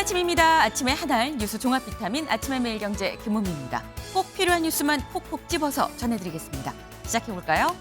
좋은 아침입니다. 아침의 하나를 뉴스 종합 비타민 아침의 매일경제 김은미입니다. 꼭 필요한 뉴스만 콕콕 집어서 전해드리겠습니다. 시작해볼까요?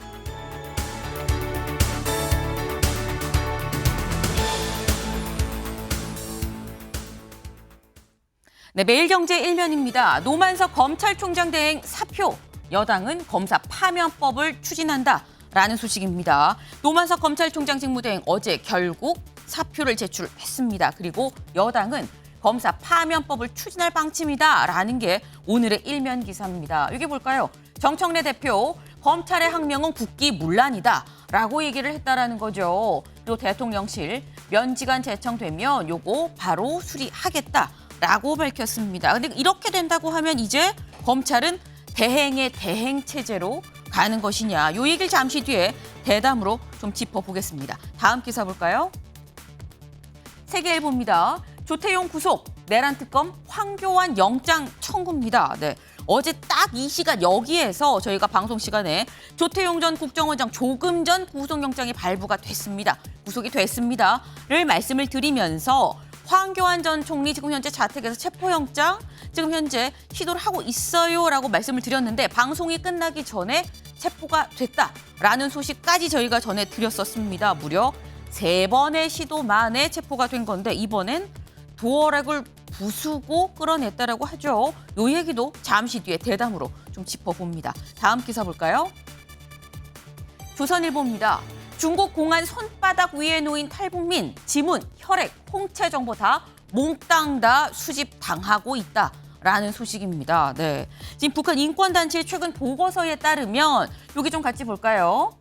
네, 매일경제 1면입니다. 노만석 검찰총장 대행 사표. 여당은 검사 파면법을 추진한다라는 소식입니다. 노만석 검찰총장 직무대행 어제 결국 사표를 제출했습니다. 그리고 여당은 검사 파면법을 추진할 방침이다라는 게 오늘의 1면 기사입니다. 이게 뭘까요? 정청래 대표, 검찰의 항명은 국기문란이다라고 얘기를 했다라는 거죠. 그리고 대통령실 면직안 제청되면 요거 바로 수리하겠다라고 밝혔습니다. 근데 이렇게 된다고 하면 이제 검찰은 대행의 대행 체제로 가는 것이냐. 요 얘기를 잠시 뒤에 대담으로 좀 짚어보겠습니다. 다음 기사 볼까요? 세계일보입니다. 조태용 구속, 내란 특검, 황교안 영장 청구입니다. 네, 어제 딱 이 시간 여기에서 저희가 방송 시간에 조태용 전 국정원장 조금 전 구속영장이 발부가 됐습니다. 구속이 됐습니다.를 말씀을 드리면서 황교안 전 총리 지금 현재 자택에서 체포영장 지금 현재 시도를 하고 있어요라고 말씀을 드렸는데 방송이 끝나기 전에 체포가 됐다라는 소식까지 저희가 전해드렸었습니다. 무려 3번의 시도 만에 체포가 된 건데 이번엔 도어락을 부수고 끌어냈다라고 하죠. 요 얘기도 잠시 뒤에 대담으로 좀 짚어봅니다. 다음 기사 볼까요? 조선일보입니다. 중국 공안 손바닥 위에 놓인 탈북민, 지문, 혈액, 홍채 정보 다 몽땅 다 수집당하고 있다라는 소식입니다. 네, 지금 북한 인권단체의 최근 보고서에 따르면 여기 좀 같이 볼까요?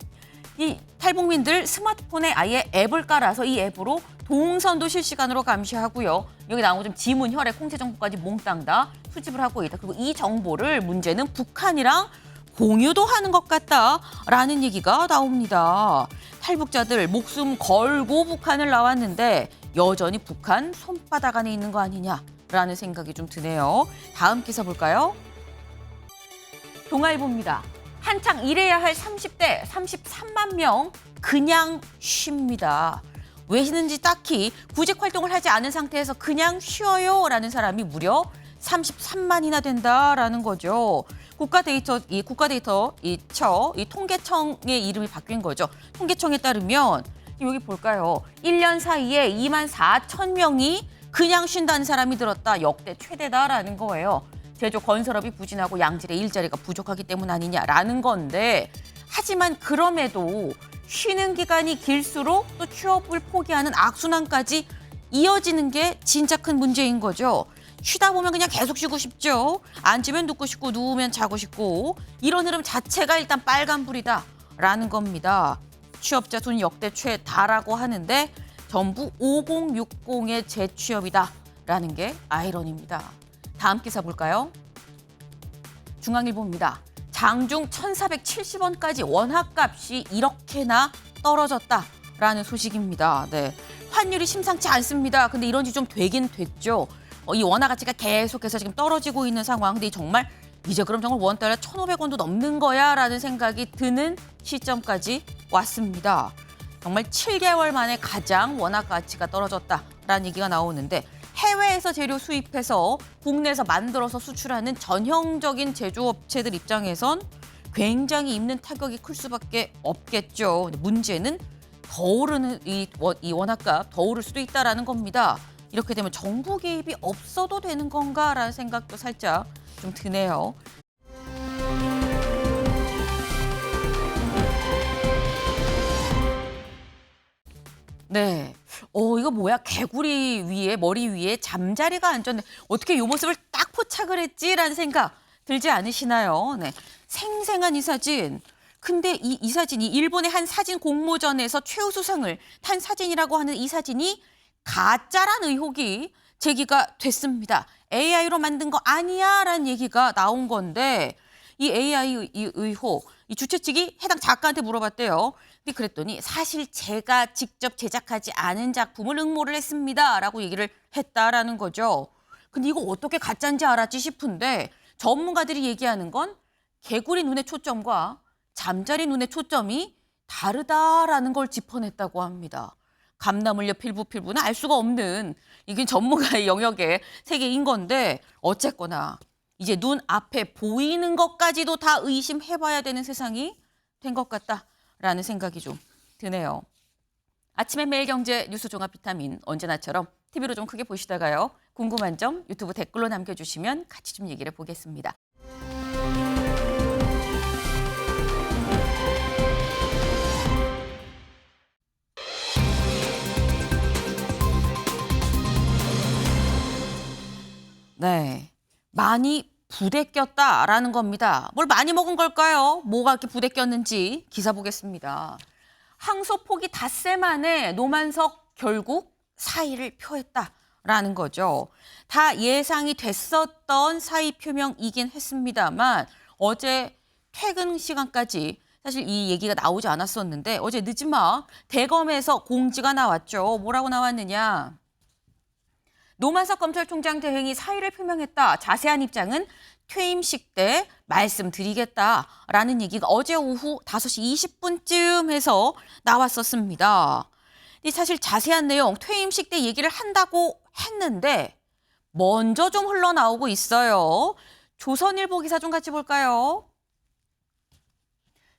이 탈북민들 스마트폰에 아예 앱을 깔아서 이 앱으로 동선도 실시간으로 감시하고요. 여기 나온 좀 지문, 혈액, 홍채 정보까지 몽땅 다 수집을 하고 있다. 그리고 이 정보를 문제는 북한이랑 공유도 하는 것 같다라는 얘기가 나옵니다. 탈북자들 목숨 걸고 북한을 나왔는데 여전히 북한 손바닥 안에 있는 거 아니냐라는 생각이 좀 드네요. 다음 기사 볼까요? 동아일보입니다. 한창 일해야 할 30대 33만 명 그냥 쉽니다. 왜 쉬는지 딱히 구직 활동을 하지 않은 상태에서 그냥 쉬어요라는 사람이 무려 33만이나 된다라는 거죠. 이 통계청의 이름이 바뀐 거죠. 통계청에 따르면 여기 볼까요? 1년 사이에 2만 4천 명이 그냥 쉰다는 사람이 들었다. 역대 최대다라는 거예요. 제조 건설업이 부진하고 양질의 일자리가 부족하기 때문 아니냐라는 건데 하지만 그럼에도 쉬는 기간이 길수록 또 취업을 포기하는 악순환까지 이어지는 게 진짜 큰 문제인 거죠. 쉬다 보면 그냥 계속 쉬고 싶죠. 앉으면 눕고 싶고 누우면 자고 싶고 이런 흐름 자체가 일단 빨간불이다라는 겁니다. 취업자 수는 역대 최다라고 하는데 전부 5060의 재취업이다라는 게 아이러니입니다. 다음 기사 볼까요? 중앙일보입니다. 장중 1,470원까지 원화값이 이렇게나 떨어졌다라는 소식입니다. 네, 환율이 심상치 않습니다. 근데 이런 지 좀 되긴 됐죠. 이 원화 가치가 계속해서 지금 떨어지고 있는 상황. 근데 정말 이제 그럼 정말 원달러 1,500원도 넘는 거야라는 생각이 드는 시점까지 왔습니다. 정말 7개월 만에 가장 원화 가치가 떨어졌다라는 얘기가 나오는데 해외에서 재료 수입해서 국내에서 만들어서 수출하는 전형적인 제조업체들 입장에선 굉장히 입는 타격이 클 수밖에 없겠죠. 근데 문제는 더 오르는 이 원화값 더 오를 수도 있다라는 겁니다. 이렇게 되면 정부 개입이 없어도 되는 건가라는 생각도 살짝 좀 드네요. 네. 이거 뭐야? 개구리 위에, 머리 위에 잠자리가 앉았네. 어떻게 이 모습을 딱 포착을 했지라는 생각 들지 않으시나요? 네. 생생한 이 사진. 근데 이 사진이 일본의 한 사진 공모전에서 최우수상을 탄 사진이라고 하는 이 사진이 가짜란 의혹이 제기가 됐습니다. AI로 만든 거 아니야라는 얘기가 나온 건데 이 AI 의혹, 이 주최 측이 해당 작가한테 물어봤대요. 근데 그랬더니 사실 제가 직접 제작하지 않은 작품을 응모를 했습니다라고 얘기를 했다라는 거죠. 근데 이거 어떻게 가짜인지 알았지 싶은데 전문가들이 얘기하는 건 개구리 눈의 초점과 잠자리 눈의 초점이 다르다라는 걸 짚어냈다고 합니다. 감나물려 필부는 알 수가 없는 이게 전문가의 영역의 세계인 건데 어쨌거나 이제 눈 앞에 보이는 것까지도 다 의심해봐야 되는 세상이 된 것 같다라는 생각이 좀 드네요. 아침에 매일경제 뉴스 종합 비타민 언제나처럼 TV로 좀 크게 보시다가요. 궁금한 점 유튜브 댓글로 남겨주시면 같이 좀 얘기를 보겠습니다. 네, 많이 부대꼈다라는 겁니다. 뭘 많이 먹은 걸까요? 뭐가 이렇게 부대꼈는지 기사 보겠습니다. 항소포기 닷새 만에 노만석 결국 사의를 표했다라는 거죠. 다 예상이 됐었던 사의 표명이긴 했습니다만 어제 퇴근 시간까지 사실 이 얘기가 나오지 않았었는데 어제 늦지막 대검에서 공지가 나왔죠. 뭐라고 나왔느냐. 노만석 검찰총장 대행이 사의를 표명했다. 자세한 입장은 퇴임식 때 말씀드리겠다라는 얘기가 어제 오후 5시 20분쯤 해서 나왔었습니다. 사실 자세한 내용 퇴임식 때 얘기를 한다고 했는데 먼저 좀 흘러나오고 있어요. 조선일보 기사 좀 같이 볼까요?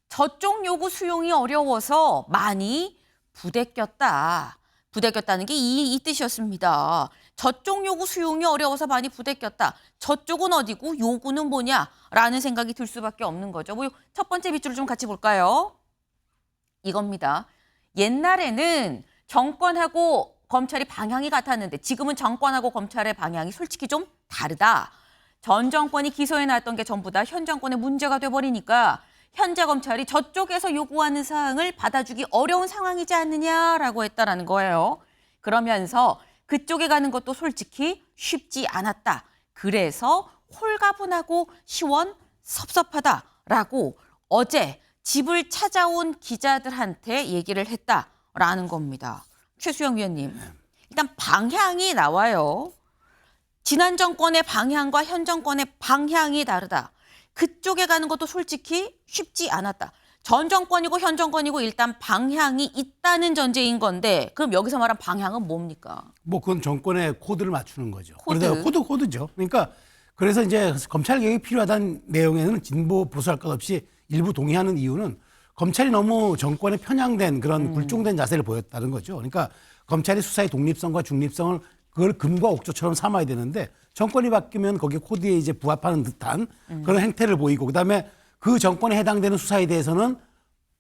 저쪽 요구 수용이 어려워서 많이 부대꼈다. 부대꼈다는 게 이 뜻이었습니다. 저쪽 요구 수용이 어려워서 많이 부대꼈다. 저쪽은 어디고 요구는 뭐냐라는 생각이 들 수밖에 없는 거죠. 첫 번째 밑줄을 좀 같이 볼까요? 이겁니다. 옛날에는 정권하고 검찰이 방향이 같았는데 지금은 정권하고 검찰의 방향이 솔직히 좀 다르다. 전 정권이 기소해놨던 게 전부 다 현 정권의 문제가 돼버리니까 현재 검찰이 저쪽에서 요구하는 사항을 받아주기 어려운 상황이지 않느냐라고 했다라는 거예요. 그러면서 그쪽에 가는 것도 솔직히 쉽지 않았다. 그래서 홀가분하고 시원섭섭하다라고 어제 집을 찾아온 기자들한테 얘기를 했다라는 겁니다. 최수영 위원님, 일단 방향이 나와요. 지난 정권의 방향과 현 정권의 방향이 다르다. 그쪽에 가는 것도 솔직히 쉽지 않았다. 전 정권이고 현 정권이고 일단 방향이 있다는 전제인 건데 그럼 여기서 말한 방향은 뭡니까? 그건 정권의 코드를 맞추는 거죠. 코드. 코드죠. 그러니까 그래서 이제 검찰 개혁이 필요하다는 내용에는 진보 보수할 것 없이 일부 동의하는 이유는 검찰이 너무 정권에 편향된 그런 굴종된 자세를 보였다는 거죠. 그러니까 검찰의 수사의 독립성과 중립성을 그걸 금과 옥조처럼 삼아야 되는데 정권이 바뀌면 거기에 코드에 이제 부합하는 듯한 그런 행태를 보이고 그다음에 그 정권에 해당되는 수사에 대해서는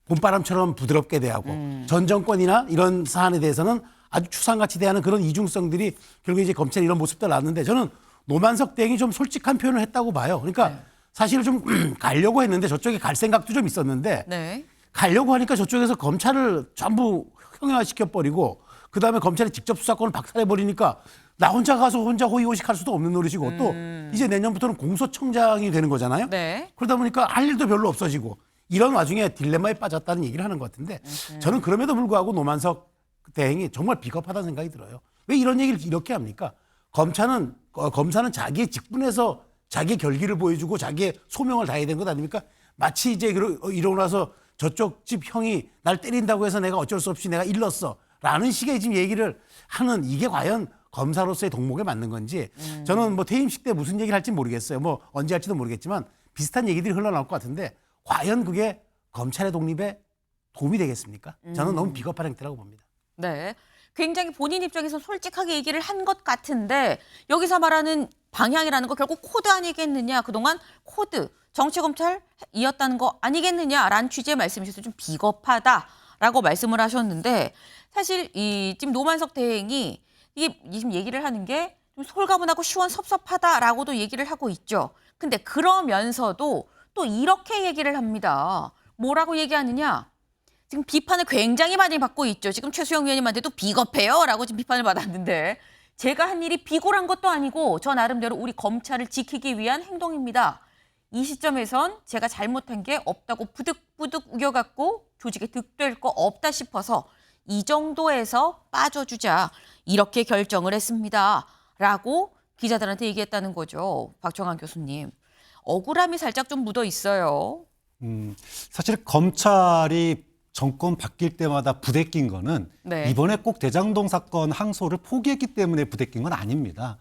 봄바람처럼 부드럽게 대하고 전 정권이나 이런 사안에 대해서는 아주 추상같이 대하는 그런 이중성들이 결국 이제 검찰이 이런 모습들 나왔는데 저는 노만석 대행이 좀 솔직한 표현을 했다고 봐요. 그러니까 사실 좀 가려고 했는데 저쪽에 갈 생각도 좀 있었는데 네. 가려고 하니까 저쪽에서 검찰을 전부 형용화시켜버리고 그다음에 검찰이 직접 수사권을 박살내버리니까 나 혼자 가서 혼자 호의호식할 수도 없는 노릇이고 또 이제 내년부터는 공소청장이 되는 거잖아요. 네. 그러다 보니까 할 일도 별로 없어지고 이런 와중에 딜레마에 빠졌다는 얘기를 하는 것 같은데 저는 그럼에도 불구하고 노만석 대행이 정말 비겁하다는 생각이 들어요. 왜 이런 얘기를 이렇게 합니까? 검사는 자기의 직분에서 자기의 결기를 보여주고 자기의 소명을 다해야 되는 것 아닙니까? 마치 이제 이러고 나서 저쪽 집 형이 날 때린다고 해서 내가 어쩔 수 없이 내가 일렀어 라는 식의 지금 얘기를 하는 이게 과연 검사로서의 덕목에 맞는 건지 저는 퇴임식 때 무슨 얘기를 할지 모르겠어요. 언제 할지도 모르겠지만 비슷한 얘기들이 흘러나올 것 같은데 과연 그게 검찰의 독립에 도움이 되겠습니까? 저는 너무 비겁한 행태라고 봅니다. 네. 굉장히 본인 입장에서 솔직하게 얘기를 한 것 같은데 여기서 말하는 방향이라는 거 결국 코드 아니겠느냐. 그동안 코드, 정치검찰이었다는 거 아니겠느냐라는 취지의 말씀이셔서 좀 비겁하다라고 말씀을 하셨는데 사실 지금 노만석 대행이 이게 지금 얘기를 하는 게 좀 솔가분하고 시원섭섭하다라고도 얘기를 하고 있죠. 근데 그러면서도 또 이렇게 얘기를 합니다. 뭐라고 얘기하느냐? 지금 비판을 굉장히 많이 받고 있죠. 지금 최수영 위원님한테도 비겁해요라고 지금 비판을 받았는데 제가 한 일이 비굴한 것도 아니고 저 나름대로 우리 검찰을 지키기 위한 행동입니다. 이 시점에선 제가 잘못한 게 없다고 부득부득 우겨갖고 조직에 득될 거 없다 싶어서 이 정도에서 빠져주자 이렇게 결정을 했습니다. 라고 기자들한테 얘기했다는 거죠. 박정환 교수님. 억울함이 살짝 좀 묻어 있어요. 사실 검찰이 정권 바뀔 때마다 부대낀 거는 네. 이번에 꼭 대장동 사건 항소를 포기했기 때문에 부대낀 건 아닙니다.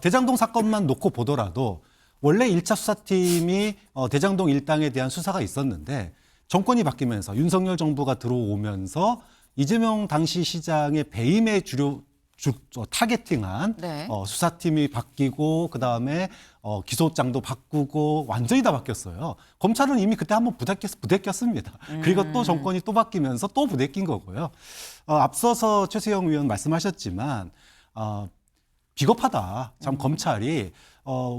대장동 사건만 놓고 보더라도 원래 1차 수사팀이 대장동 일당에 대한 수사가 있었는데 정권이 바뀌면서 윤석열 정부가 들어오면서 이재명 당시 시장의 배임에 타겟팅한 네. 수사팀이 바뀌고 그다음에 기소장도 바꾸고 완전히 다 바뀌었어요. 검찰은 이미 그때 한번 부대꼈습니다. 그리고 또 정권이 또 바뀌면서 또 부대낀 거고요. 앞서서 최수영 의원 말씀하셨지만 비겁하다. 참 검찰이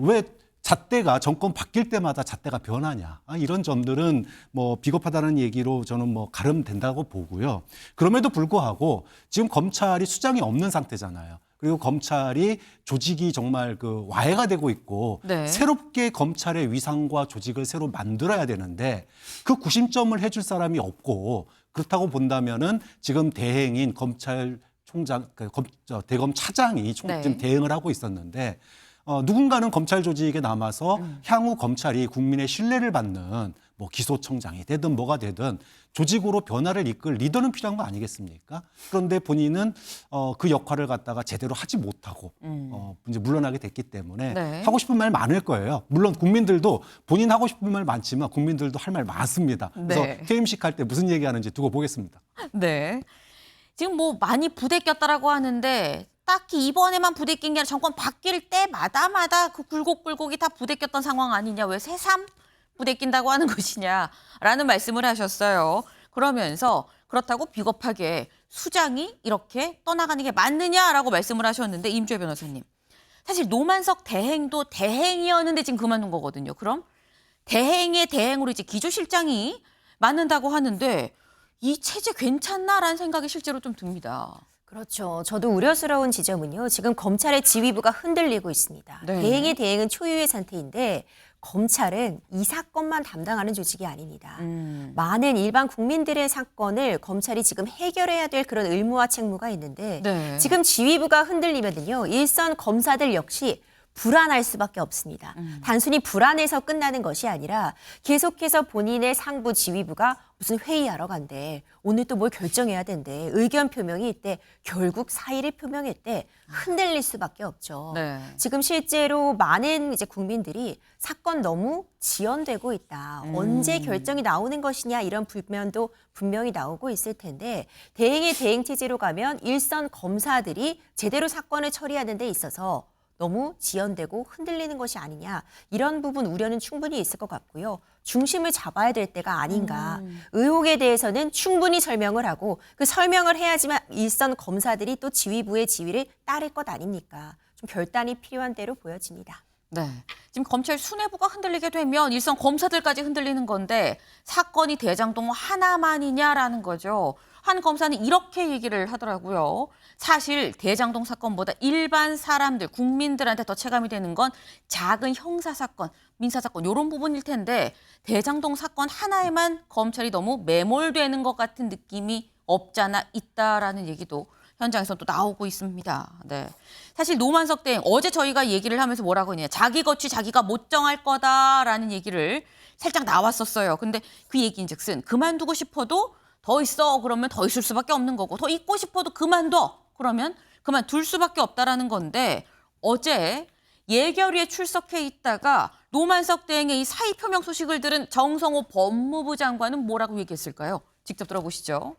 왜 잣대가 정권 바뀔 때마다 잣대가 변하냐. 이런 점들은 뭐 비겁하다는 얘기로 저는 뭐 가름된다고 보고요. 그럼에도 불구하고 지금 검찰이 수장이 없는 상태잖아요. 그리고 검찰이 조직이 정말 그 와해가 되고 있고 네. 새롭게 검찰의 위상과 조직을 새로 만들어야 되는데 그 구심점을 해줄 사람이 없고 그렇다고 본다면은 지금 대행인 검찰총장, 대검 차장이 네. 지금 대응을 하고 있었는데 누군가는 검찰 조직에 남아서 향후 검찰이 국민의 신뢰를 받는 뭐 기소청장이 되든 뭐가 되든 조직으로 변화를 이끌 리더는 필요한 거 아니겠습니까? 그런데 본인은 그 역할을 갖다가 제대로 하지 못하고 이제 물러나게 됐기 때문에 네. 하고 싶은 말 많을 거예요. 물론 국민들도 본인 하고 싶은 말 많지만 국민들도 할 말 많습니다. 그래서 네. 퇴임식 할 때 무슨 얘기하는지 두고 보겠습니다. 네. 지금 뭐 많이 부대꼈다라고 하는데 딱히 이번에만 부대낀 게 아니라 정권 바뀔 때마다마다 그 굴곡굴곡이 다 부대꼈던 상황 아니냐. 왜 새삼 부대낀다고 하는 것이냐라는 말씀을 하셨어요. 그러면서 그렇다고 비겁하게 수장이 이렇게 떠나가는 게 맞느냐라고 말씀을 하셨는데 임주혜 변호사님. 사실 노만석 대행도 대행이었는데 지금 그만둔 거거든요. 그럼 대행의 대행으로 이제 기조실장이 맡는다고 하는데 이 체제 괜찮나라는 생각이 실제로 좀 듭니다. 그렇죠. 저도 우려스러운 지점은요. 지금 검찰의 지휘부가 흔들리고 있습니다. 네. 대행의 대행은 초유의 상태인데 검찰은 이 사건만 담당하는 조직이 아닙니다. 많은 일반 국민들의 사건을 검찰이 지금 해결해야 될 그런 의무와 책무가 있는데 네. 지금 지휘부가 흔들리면요. 일선 검사들 역시 불안할 수밖에 없습니다. 단순히 불안해서 끝나는 것이 아니라 계속해서 본인의 상부 지휘부가 무슨 회의하러 간대. 오늘 또 뭘 결정해야 된대. 의견 표명이 있대. 결국 사의를 표명했대. 흔들릴 수밖에 없죠. 네. 지금 실제로 많은 이제 국민들이 사건 너무 지연되고 있다. 언제 결정이 나오는 것이냐 이런 불면도 분명히 나오고 있을 텐데 대행의 대행 체제로 가면 일선 검사들이 제대로 사건을 처리하는 데 있어서 너무 지연되고 흔들리는 것이 아니냐. 이런 부분 우려는 충분히 있을 것 같고요. 중심을 잡아야 될 때가 아닌가. 의혹에 대해서는 충분히 설명을 하고 그 설명을 해야지만 일선 검사들이 또 지휘부의 지휘를 따를 것 아닙니까? 좀 결단이 필요한 대로 보여집니다. 네. 지금 검찰 수뇌부가 흔들리게 되면 일선 검사들까지 흔들리는 건데 사건이 대장동 하나만이냐라는 거죠. 한 검사는 이렇게 얘기를 하더라고요. 사실 대장동 사건보다 일반 사람들, 국민들한테 더 체감이 되는 건 작은 형사사건, 민사사건 이런 부분일 텐데 대장동 사건 하나에만 검찰이 너무 매몰되는 것 같은 느낌이 없잖아 있다라는 얘기도 현장에서 또 나오고 있습니다. 네. 사실 노만석 대행 어제 저희가 얘기를 하면서 뭐라고 했냐. 자기 거취 자기가 못 정할 거다라는 얘기를 살짝 나왔었어요. 근데 그 얘기인즉슨 그만두고 싶어도 더 있어 그러면 더 있을 수밖에 없는 거고 더 있고 싶어도 그만둬 그러면 그만둘 수밖에 없다라는 건데 어제 예결위에 출석해 있다가 노만석 대행의 이 사의 표명 소식을 들은 정성호 법무부 장관은 뭐라고 얘기했을까요? 직접 들어보시죠.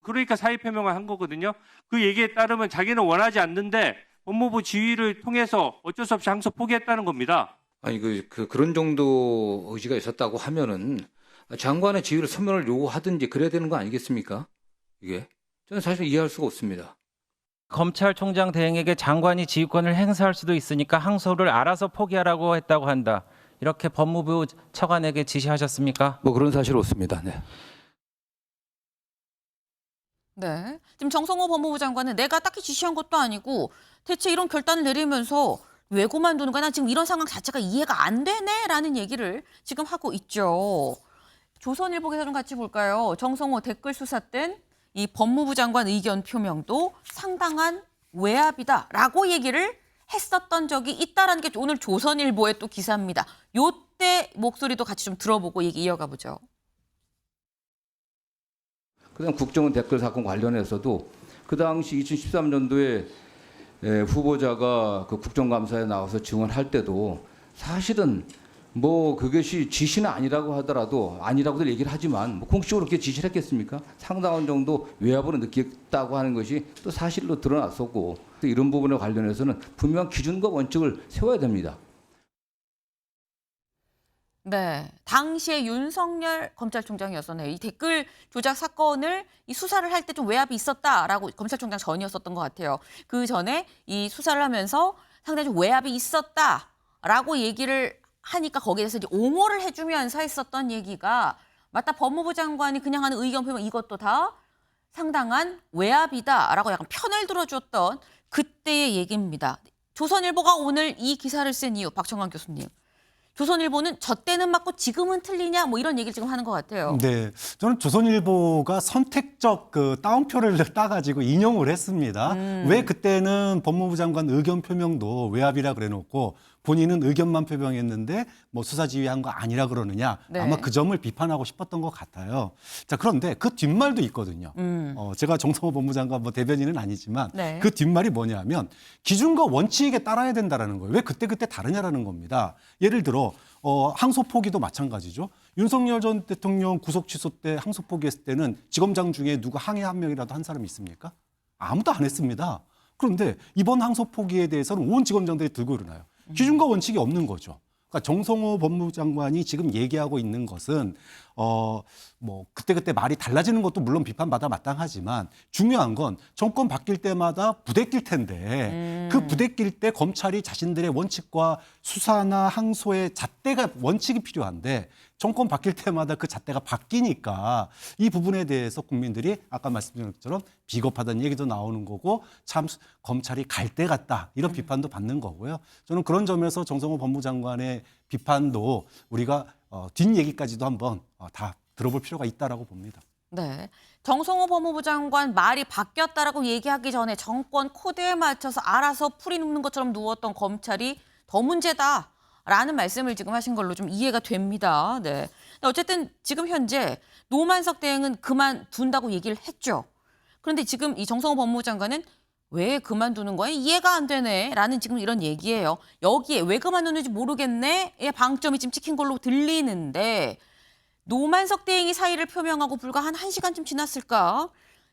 그러니까 사의 표명을 한 거거든요. 그 얘기에 따르면 자기는 원하지 않는데 법무부 지휘를 통해서 어쩔 수 없이 항소 포기했다는 겁니다. 아니 그런 정도 의지가 있었다고 하면은 장관의 지휘를 서면을 요구하든지 그래야 되는 거 아니겠습니까? 이게 저는 사실 이해할 수가 없습니다. 검찰총장 대행에게 장관이 지휘권을 행사할 수도 있으니까 항소를 알아서 포기하라고 했다고 한다. 이렇게 법무부 차관에게 지시하셨습니까? 뭐 그런 사실 없습니다. 네. 네. 지금 정성호 법무부 장관은 내가 딱히 지시한 것도 아니고 대체 이런 결단을 내리면서 왜 그만두는 거야? 난 지금 이런 상황 자체가 이해가 안 되네라는 얘기를 지금 하고 있죠. 조선일보 기사 좀 같이 볼까요? 정성호 댓글 수사 땐 이 법무부 장관 의견 표명도 상당한 외압이다라고 얘기를 했었던 적이 있다라는 게 오늘 조선일보의 또 기사입니다. 요때 목소리도 같이 좀 들어보고 얘기 이어가 보죠. 그다음 국정원 댓글 사건 관련해서도 그 당시 2013년도에 후보자가 그 국정감사에 나와서 증언할 때도 사실은 뭐 그것이 지시는 아니라고 하더라도 아니라고들 얘기를 하지만 뭐 공식적으로 그렇게 지시를 했겠습니까? 상당한 정도 외압으로 느꼈다고 하는 것이 또 사실로 드러났었고 또 이런 부분에 관련해서는 분명한 기준과 원칙을 세워야 됩니다. 네, 당시에 윤석열 검찰총장이었었네요. 이 댓글 조작 사건을 이 수사를 할 때 좀 외압이 있었다라고 검찰총장 전이었었던 것 같아요. 그 전에 이 수사를 하면서 상당히 좀 외압이 있었다라고 얘기를 하니까 거기에 대해서 이제 옹호를 해주면서 했었던 얘기가 맞다, 법무부 장관이 그냥 하는 의견 표명 이것도 다 상당한 외압이다라고 약간 편을 들어줬던 그때의 얘기입니다. 조선일보가 오늘 이 기사를 쓴 이유, 박정환 교수님. 조선일보는 저 때는 맞고 지금은 틀리냐 뭐 이런 얘기를 지금 하는 것 같아요. 네, 저는 조선일보가 선택적 그 따옴표를 따가지고 인용을 했습니다. 왜 그때는 법무부 장관 의견 표명도 외압이라 그래놓고 본인은 의견만 표명했는데 뭐 수사 지휘한 거 아니라 그러느냐. 네. 아마 그 점을 비판하고 싶었던 것 같아요. 자, 그런데 그 뒷말도 있거든요. 제가 정성호 법무장관 뭐 대변인은 아니지만 네. 그 뒷말이 뭐냐면 기준과 원칙에 따라야 된다라는 거예요. 왜 그때 다르냐라는 겁니다. 예를 들어 항소 포기도 마찬가지죠. 윤석열 전 대통령 구속 취소 때 항소 포기했을 때는 지검장 중에 누구 항해 한 명이라도 한 사람이 있습니까? 아무도 안 했습니다. 그런데 이번 항소 포기에 대해서는 온 지검장들이 들고 일어나요. 기준과 원칙이 없는 거죠. 그러니까 정성호 법무장관이 지금 얘기하고 있는 것은 뭐 그때 말이 달라지는 것도 물론 비판받아 마땅하지만 중요한 건 정권 바뀔 때마다 부대낄 텐데 그 부대낄 때 검찰이 자신들의 원칙과 수사나 항소의 잣대가 원칙이 필요한데 정권 바뀔 때마다 그 잣대가 바뀌니까 이 부분에 대해서 국민들이 아까 말씀드린 것처럼 비겁하다는 얘기도 나오는 거고 참 검찰이 갈대 같다 이런 비판도 받는 거고요. 저는 그런 점에서 정성호 법무장관의 비판도 우리가 뒷얘기까지도 한번 다 들어볼 필요가 있다라고 봅니다. 네, 정성호 법무부 장관 말이 바뀌었다라고 얘기하기 전에 정권 코드에 맞춰서 알아서 풀이 눕는 것처럼 누웠던 검찰이 더 문제다라는 말씀을 지금 하신 걸로 좀 이해가 됩니다. 네. 근데 어쨌든 지금 현재 노만석 대행은 그만둔다고 얘기를 했죠. 그런데 지금 이 정성호 법무부 장관은 왜 그만두는 거야? 이해가 안 되네. 라는 지금 이런 얘기예요. 여기에 왜 그만두는지 모르겠네.의 방점이 지금 찍힌 걸로 들리는데 노만석 대행이 사의를 표명하고 불과 한 1시간쯤 지났을까?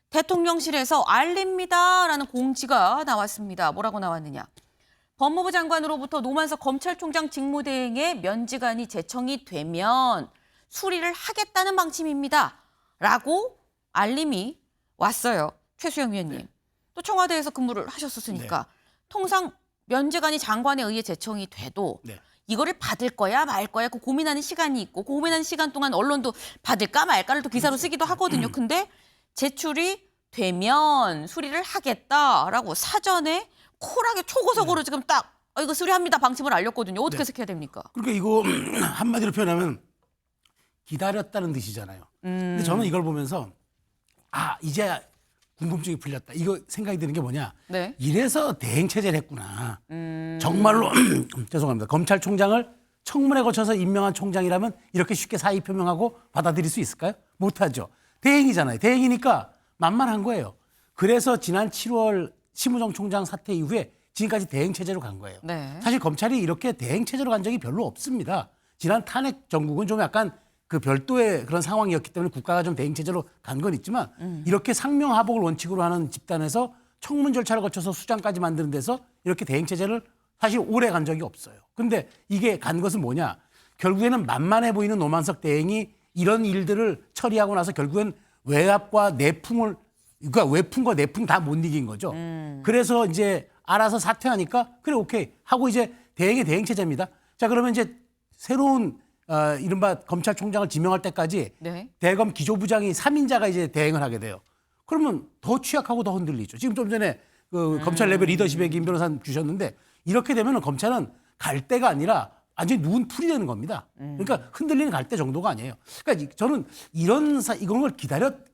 대통령실에서 알립니다라는 공지가 나왔습니다. 뭐라고 나왔느냐? 법무부 장관으로부터 노만석 검찰총장 직무대행의 면직안이 제청이 되면 수리를 하겠다는 방침입니다. 라고 알림이 왔어요. 최수영 위원님. 네. 또 청와대에서 근무를 하셨었으니까 통상 면직안이 장관에 의해 제청이 돼도 네. 이거를 받을 거야 말 거야 그 고민하는 시간이 있고 그 고민하는 시간 동안 언론도 받을까 말까를 또 기사로 쓰기도 하거든요. 근데 제출이 되면 수리를 하겠다라고 사전에 쿨하게 초고속으로 지금 딱 이거 수리합니다 방침을 알렸거든요. 어떻게 네. 해석해야 됩니까? 그러니까 이거 한마디로 표현하면 기다렸다는 뜻이잖아요. 근데 저는 이걸 보면서 이제 궁금증이 풀렸다. 이거 생각이 드는 게 뭐냐. 네. 이래서 대행 체제를 했구나. 정말로 죄송합니다. 검찰총장을 청문회 거쳐서 임명한 총장이라면 이렇게 쉽게 사의 표명하고 받아들일 수 있을까요? 못하죠. 대행이잖아요. 대행이니까 만만한 거예요. 그래서 지난 7월 심우정 총장 사태 이후에 지금까지 대행 체제로 간 거예요. 네. 사실 검찰이 이렇게 대행 체제로 간 적이 별로 없습니다. 지난 탄핵 정국은 좀 약간 그 별도의 그런 상황이었기 때문에 국가가 좀 대행 체제로 간 건 있지만 이렇게 상명하복을 원칙으로 하는 집단에서 청문 절차를 거쳐서 수장까지 만드는 데서 이렇게 대행 체제를 사실 오래 간 적이 없어요. 근데 이게 간 것은 뭐냐? 결국에는 만만해 보이는 노만석 대행이 이런 일들을 처리하고 나서 결국엔 외압과 내풍을 그러니까 외풍과 내풍 다 못 이긴 거죠. 그래서 이제 알아서 사퇴하니까 그래 오케이 하고 이제 대행의 대행 체제입니다. 자 그러면 이제 새로운 이른바 검찰총장을 지명할 때까지 네. 대검 기조부장이 3인자가 이제 대행을 하게 돼요. 그러면 더 취약하고 더 흔들리죠. 지금 좀 전에 그 검찰 레벨 리더십에 김 변호사님 주셨는데 이렇게 되면 갈대는 갈대가 아니라 완전히 누운 풀이 되는 겁니다. 그러니까 흔들리는 갈대 정도가 아니에요. 그러니까 저는 이런 걸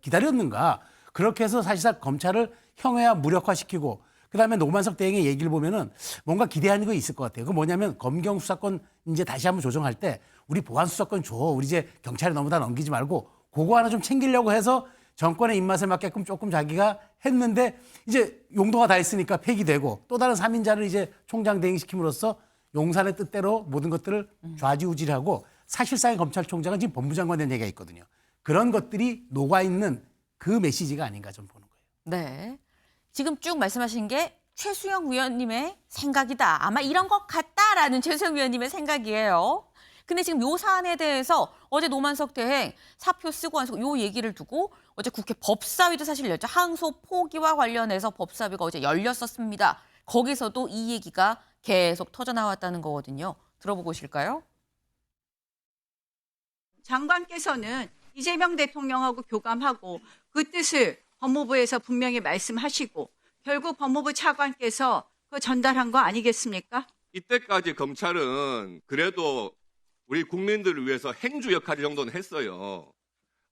기다렸는가. 그렇게 해서 사실상 검찰을 형해와 무력화시키고 그다음에 노만석 대행의 얘기를 보면은 뭔가 기대하는 거 있을 것 같아요. 그 뭐냐면 검경 수사권 이제 다시 한번 조정할 때 우리 보안 수사권 줘. 우리 이제 경찰에 너무 다 넘기지 말고 그거 하나 좀 챙기려고 해서 정권의 입맛에 맞게끔 조금 자기가 했는데 이제 용도가 다 했으니까 폐기되고 또 다른 3인자를 이제 총장 대행시킴으로써 용산의 뜻대로 모든 것들을 좌지우지하고 사실상의 검찰총장은 지금 법무장관 된 얘기가 있거든요. 그런 것들이 녹아있는 그 메시지가 아닌가 좀 보는 거예요. 네. 지금 쭉 말씀하신 게 최수영 위원님의 생각이다. 아마 이런 것 같다라는 최수영 위원님의 생각이에요. 근데 지금 요 사안에 대해서 어제 노만석 대행 사표 쓰고 안 쓰고 요 얘기를 두고 어제 국회 법사위도 사실 열렸죠. 항소 포기와 관련해서 법사위가 어제 열렸었습니다. 거기서도 이 얘기가 계속 터져나왔다는 거거든요. 들어보고 오실까요? 장관께서는 이재명 대통령하고 교감하고 그 뜻을 법무부에서 분명히 말씀하시고 결국 법무부 차관께서 그 전달한 거 아니겠습니까? 이때까지 검찰은 그래도 우리 국민들을 위해서 행주 역할 정도는 했어요.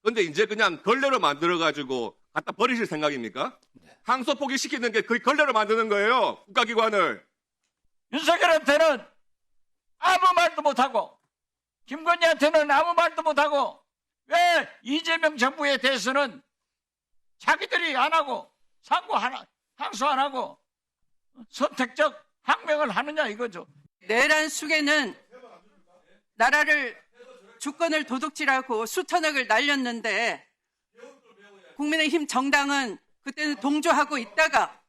그런데 이제 그냥 걸레로 만들어가지고 갖다 버리실 생각입니까? 항소 포기시키는 게 그 걸레로 만드는 거예요. 국가기관을. 윤석열한테는 아무 말도 못하고 김건희한테는 아무 말도 못하고 왜 이재명 정부에 대해서는 자기들이 안 하고 항소 안 하고 선택적 항명을 하느냐 이거죠. 내란 숙에는 나라를 주권을 도둑질하고 수천억을 날렸는데 국민의힘 정당은 그때는 동조하고 있다가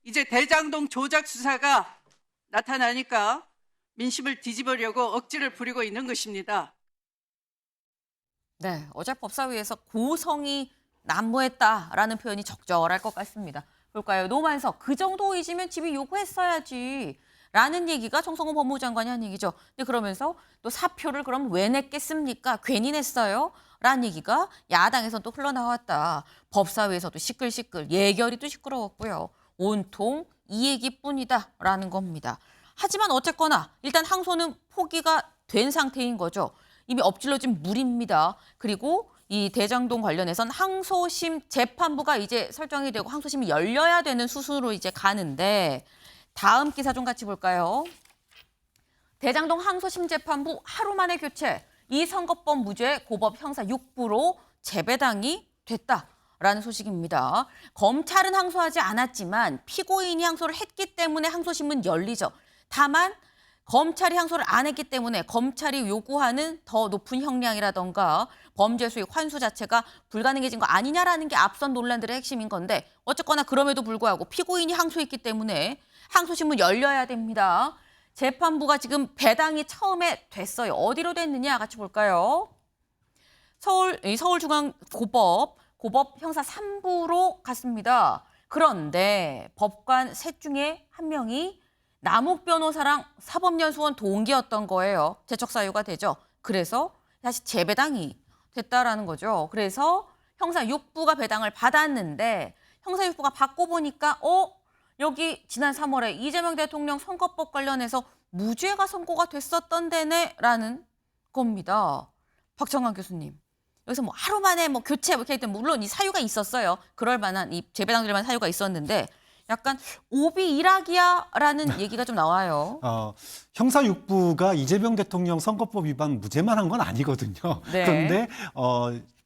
이제 대장동 조작 수사가 나타나니까 민심을 뒤집으려고 억지를 부리고 있는 것입니다. 네, 어제 법사위에서 고성이 난무했다라는 표현이 적절할 것 같습니다. 볼까요? 노만석, 그 정도 의지면 집이 요구했어야지. 라는 얘기가 정성호 법무장관이 한 얘기죠. 근데 그러면서 또 사표를 그럼 왜 냈겠습니까? 괜히 냈어요? 라는 얘기가 야당에서 또 흘러나왔다. 법사위에서도 시끌시끌, 예결위도 시끄러웠고요. 온통 이 얘기뿐이다 라는 겁니다. 하지만 어쨌거나 일단 항소는 포기가 된 상태인 거죠. 이미 엎질러진 물입니다. 그리고 이 대장동 관련해선 항소심 재판부가 이제 설정이 되고 항소심이 열려야 되는 수순으로 이제 가는데 다음 기사 좀 같이 볼까요? 대장동 항소심 재판부 하루 만에 교체. 이 선거법 무죄 고법 형사 6부로 재배당이 됐다라는 소식입니다. 검찰은 항소하지 않았지만 피고인이 항소를 했기 때문에 항소심은 열리죠. 다만 검찰이 항소를 안 했기 때문에 검찰이 요구하는 더 높은 형량이라던가 범죄 수익 환수 자체가 불가능해진 거 아니냐라는 게 앞선 논란들의 핵심인 건데 어쨌거나 그럼에도 불구하고 피고인이 항소했기 때문에 항소심은 열려야 됩니다. 재판부가 지금 배당이 처음에 됐어요. 어디로 됐느냐 같이 볼까요? 서울중앙고법 형사 3부로 갔습니다. 그런데 법관 셋 중에 한 명이 남욱 변호사랑 사법연수원 동기였던 거예요. 재척 사유가 되죠. 그래서 다시 재배당이 됐다라는 거죠. 그래서 형사 6부가 배당을 받았는데 형사 6부가 받고 보니까 여기 지난 3월에 이재명 대통령 선거법 관련해서 무죄가 선고가 됐었던 데네라는 겁니다. 박정환 교수님. 여기서 뭐 하루 만에 뭐 교체 이렇게 했던 물론 이 사유가 있었어요. 그럴 만한 이 재배당될 만한 사유가 있었는데 약간 오비 일학이야라는 얘기가 좀 나와요. 형사 6부가 이재명 대통령 선거법 위반 무죄만 한 건 아니거든요. 네. 그런데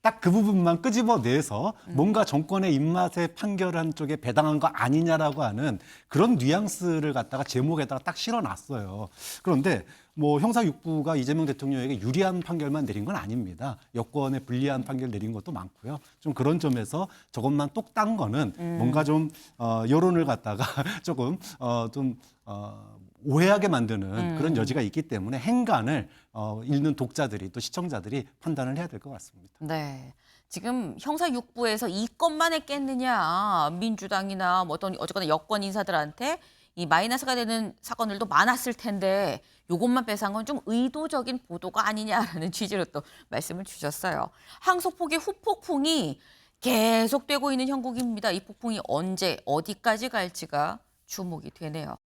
딱 그 부분만 끄집어내서 뭔가 정권의 입맛에 판결한 쪽에 배당한 거 아니냐라고 하는 그런 뉘앙스를 갖다가 제목에다가 딱 실어놨어요. 그런데 뭐 형사 6부가 이재명 대통령에게 유리한 판결만 내린 건 아닙니다. 여권에 불리한 판결 내린 것도 많고요. 좀 그런 점에서 저것만 똑 딴 거는 뭔가 좀 여론을 갖다가 조금 오해하게 만드는 그런 여지가 있기 때문에 행간을 읽는 독자들이 또 시청자들이 판단을 해야 될 것 같습니다. 네. 지금 형사 6부에서 이 건만 했겠느냐. 민주당이나 뭐 어쨌거나 여권 인사들한테 이 마이너스가 되는 사건들도 많았을 텐데 이것만 빼서한 건 좀 의도적인 보도가 아니냐라는 취지로 또 말씀을 주셨어요. 항소 포기 후폭풍이 계속되고 있는 형국입니다. 이 폭풍이 언제 어디까지 갈지가 주목이 되네요.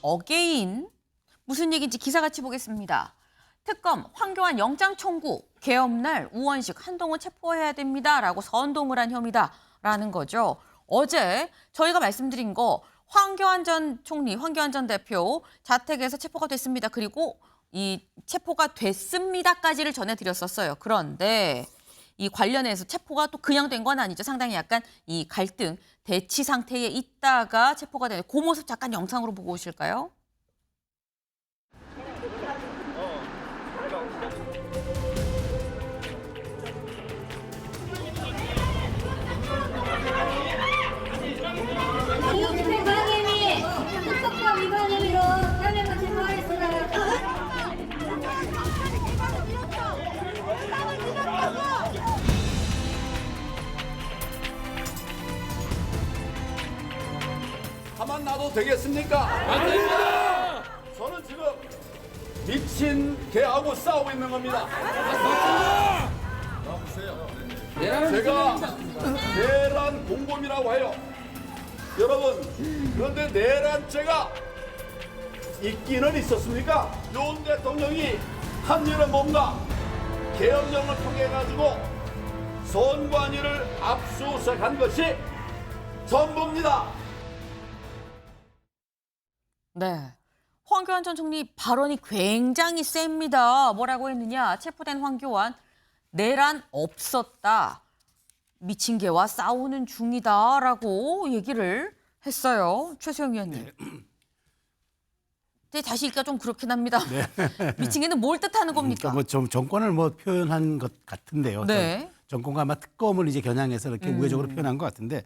어게인 무슨 얘기인지 기사같이 보겠습니다. 특검 황교안 영장 청구 개업날 우원식 한동훈 체포해야 됩니다라고 선동을 한 혐의다라는 거죠. 어제 저희가 말씀드린 거 황교안 전 총리, 황교안 전 대표 자택에서 체포가 됐습니다. 그리고 이 체포가 됐습니다까지를 전해드렸었어요. 그런데 이 관련해서 체포가 또 그냥 된 건 아니죠. 상당히 약간 이 갈등, 대치 상태에 있다가 체포가 되는 그 모습 잠깐 영상으로 보고 오실까요? 이웃집행 방해 및 특허법 위반 혐의로 현행을 체포하였습니다. 가만 놔도 되겠습니까? 안 됩니다. 저는 지금 미친 개하고 싸우고 있는 겁니다. 보세요. 제가 내란 공범이라고 해요. 여러분, 그런데 내란죄가 있기는 있었습니까? 윤 대통령이 한 일은 뭔가 계엄령을 통해 가지고 선관위를 압수수색한 것이 전부입니다. 네. 황교안 전 총리 발언이 굉장히 셉니다. 뭐라고 했느냐. 체포된 황교안, 내란 없었다. 미친 개와 싸우는 중이다라고 얘기를 했어요. 최수영 위원님. 근데 다시 읽기가 좀 그렇긴 합니다. 미친 개는 뭘 뜻하는 겁니까? 그러니까 뭐 정권을 뭐 표현한 것 같은데요. 네. 정권과 아마 특검을 이제 겨냥해서 이렇게 우회적으로 표현한 것 같은데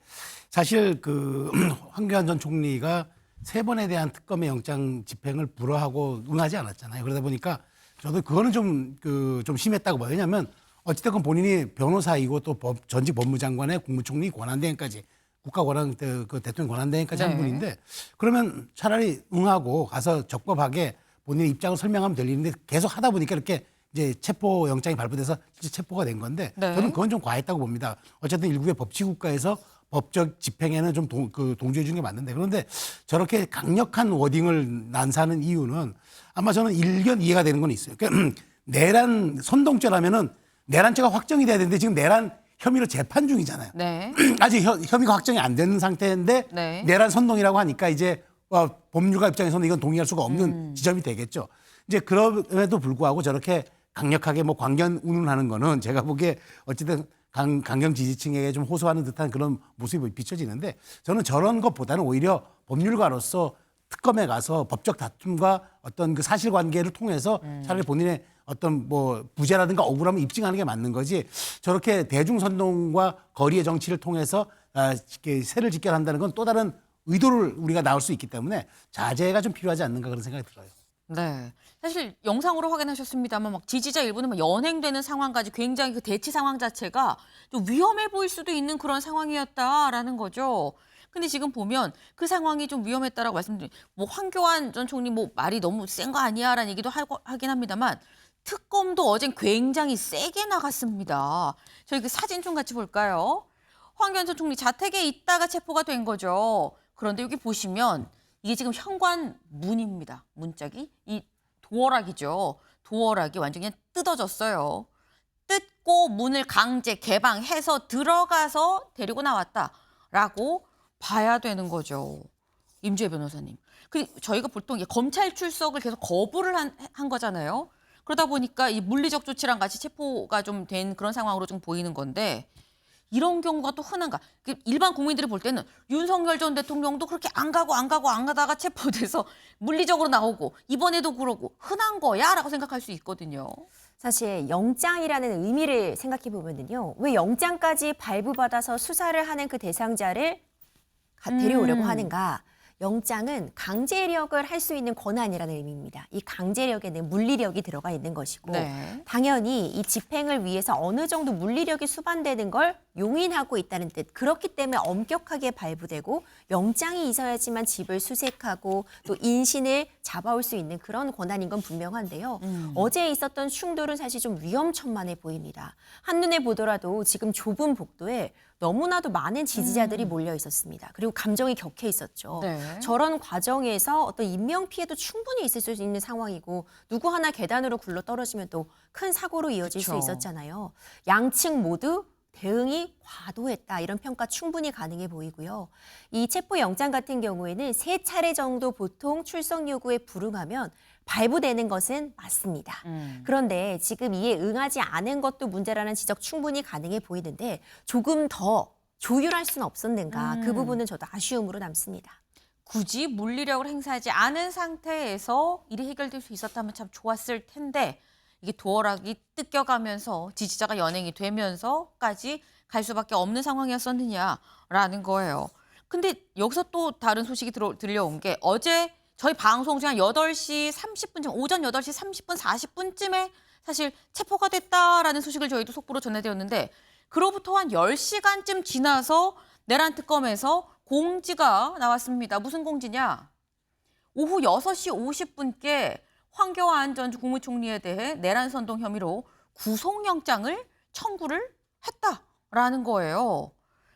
사실 그 황교안 전 총리가 3번에 대한 특검의 영장 집행을 불허하고 응하지 않았잖아요. 그러다 보니까 저도 그거는 좀 심했다고 봐요. 왜냐하면 어찌됐건 본인이 변호사이고 또 전직 법무장관의 국무총리 권한대행까지 국가 권한 그 대통령 권한대행까지 한 분인데 그러면 차라리 응하고 가서 적법하게 본인의 입장을 설명하면 될 일인데 계속 하다 보니까 이렇게 이제 체포 영장이 발부돼서 체포가 된 건데 저는 그건 좀 과했다고 봅니다. 어쨌든 일국의 법치국가에서 법적 집행에는 좀 동조해 주는 게 맞는데 그런데 저렇게 강력한 워딩을 난사하는 이유는 아마 저는 일견 이해가 되는 건 있어요. 그러니까 내란 선동죄라면은 내란죄가 확정이 돼야 되는데 지금 내란 혐의로 재판 중이잖아요. 네. 아직 혐의가 확정이 안 되는 상태인데 네. 내란 선동이라고 하니까 이제 법률가 입장에서는 이건 동의할 수가 없는 지점이 되겠죠. 이제 그럼에도 불구하고 저렇게 강력하게 뭐 광견 운운하는 거는 제가 보기에 어쨌든 강경 지지층에게 좀 호소하는 듯한 그런 모습이 비춰지는데 저는 저런 것보다는 오히려 법률가로서 특검에 가서 법적 다툼과 어떤 그 사실관계를 통해서 차라리 본인의 어떤 뭐 부재라든가 억울함을 입증하는 게 맞는 거지 저렇게 대중선동과 거리의 정치를 통해서 이렇게 세를 직결한다는 건 또 다른 의도를 우리가 나올 수 있기 때문에 자제가 좀 필요하지 않는가 그런 생각이 들어요. 네. 사실 영상으로 확인하셨습니다만 막 지지자 일부는 막 연행되는 상황까지 굉장히 그 대치 상황 자체가 좀 위험해 보일 수도 있는 그런 상황이었다라는 거죠. 근데 지금 보면 그 상황이 좀 위험했다라고 말씀드린 뭐 황교안 전 총리 뭐 말이 너무 센 거 아니야라는 얘기도 하긴 합니다만 특검도 어젠 굉장히 세게 나갔습니다. 저희 그 사진 좀 같이 볼까요? 황교안 전 총리 자택에 있다가 체포가 된 거죠. 그런데 여기 보시면 이게 지금 현관문입니다. 문짝이 이 도어락이죠. 도어락이 완전히 뜯어졌어요. 뜯고 문을 강제 개방해서 들어가서 데리고 나왔다라고 봐야 되는 거죠. 임주혜 변호사님. 저희가 보통 이게 검찰 출석을 계속 거부를 한 거잖아요. 그러다 보니까 이 물리적 조치랑 같이 체포가 좀 된 그런 상황으로 좀 보이는 건데 이런 경우가 또 흔한가? 일반 국민들이 볼 때는 윤석열 전 대통령도 그렇게 안 가다가 체포돼서 물리적으로 나오고 이번에도 그러고 흔한 거야라고 생각할 수 있거든요. 사실 영장이라는 의미를 생각해 보면은요. 왜 영장까지 발부받아서 수사를 하는 그 대상자를 데려오려고 하는가? 영장은 강제력을 할 수 있는 권한이라는 의미입니다. 이 강제력에는 물리력이 들어가 있는 것이고 당연히 이 집행을 위해서 어느 정도 물리력이 수반되는 걸 용인하고 있다는 뜻. 그렇기 때문에 엄격하게 발부되고 영장이 있어야지만 집을 수색하고 또 인신을 잡아올 수 있는 그런 권한인 건 분명한데요. 어제 있었던 충돌은 사실 좀 위험천만해 보입니다. 한눈에 보더라도 지금 좁은 복도에 너무나도 많은 지지자들이 몰려 있었습니다. 그리고 감정이 격해 있었죠. 저런 과정에서 어떤 인명피해도 충분히 있을 수 있는 상황이고 누구 하나 계단으로 굴러 떨어지면 또 큰 사고로 이어질 수 있었잖아요. 양측 모두 대응이 과도했다 이런 평가 충분히 가능해 보이고요. 이 체포영장 같은 경우에는 3차례 정도 보통 출석 요구에 불응하면 발부되는 것은 맞습니다. 그런데 지금 이에 응하지 않은 것도 문제라는 지적 충분히 가능해 보이는데 조금 더 조율할 수는 없었는가 그 부분은 저도 아쉬움으로 남습니다. 굳이 물리력을 행사하지 않은 상태에서 일이 해결될 수 있었다면 참 좋았을 텐데 이게 도어락이 뜯겨가면서 지지자가 연행이 되면서까지 갈 수밖에 없는 상황이었었느냐라는 거예요. 근데 여기서 또 다른 소식이 들려온 게 어제 저희 방송 중 한 8시 30분쯤, 오전 8시 30분, 40분쯤에 사실 체포가 됐다라는 소식을 저희도 속보로 전해드렸는데 그로부터 한 10시간쯤 지나서 내란 특검에서 공지가 나왔습니다. 무슨 공지냐? 오후 6시 50분께 황교안 전 국무총리에 대해 내란 선동 혐의로 구속영장을 청구를 했다라는 거예요.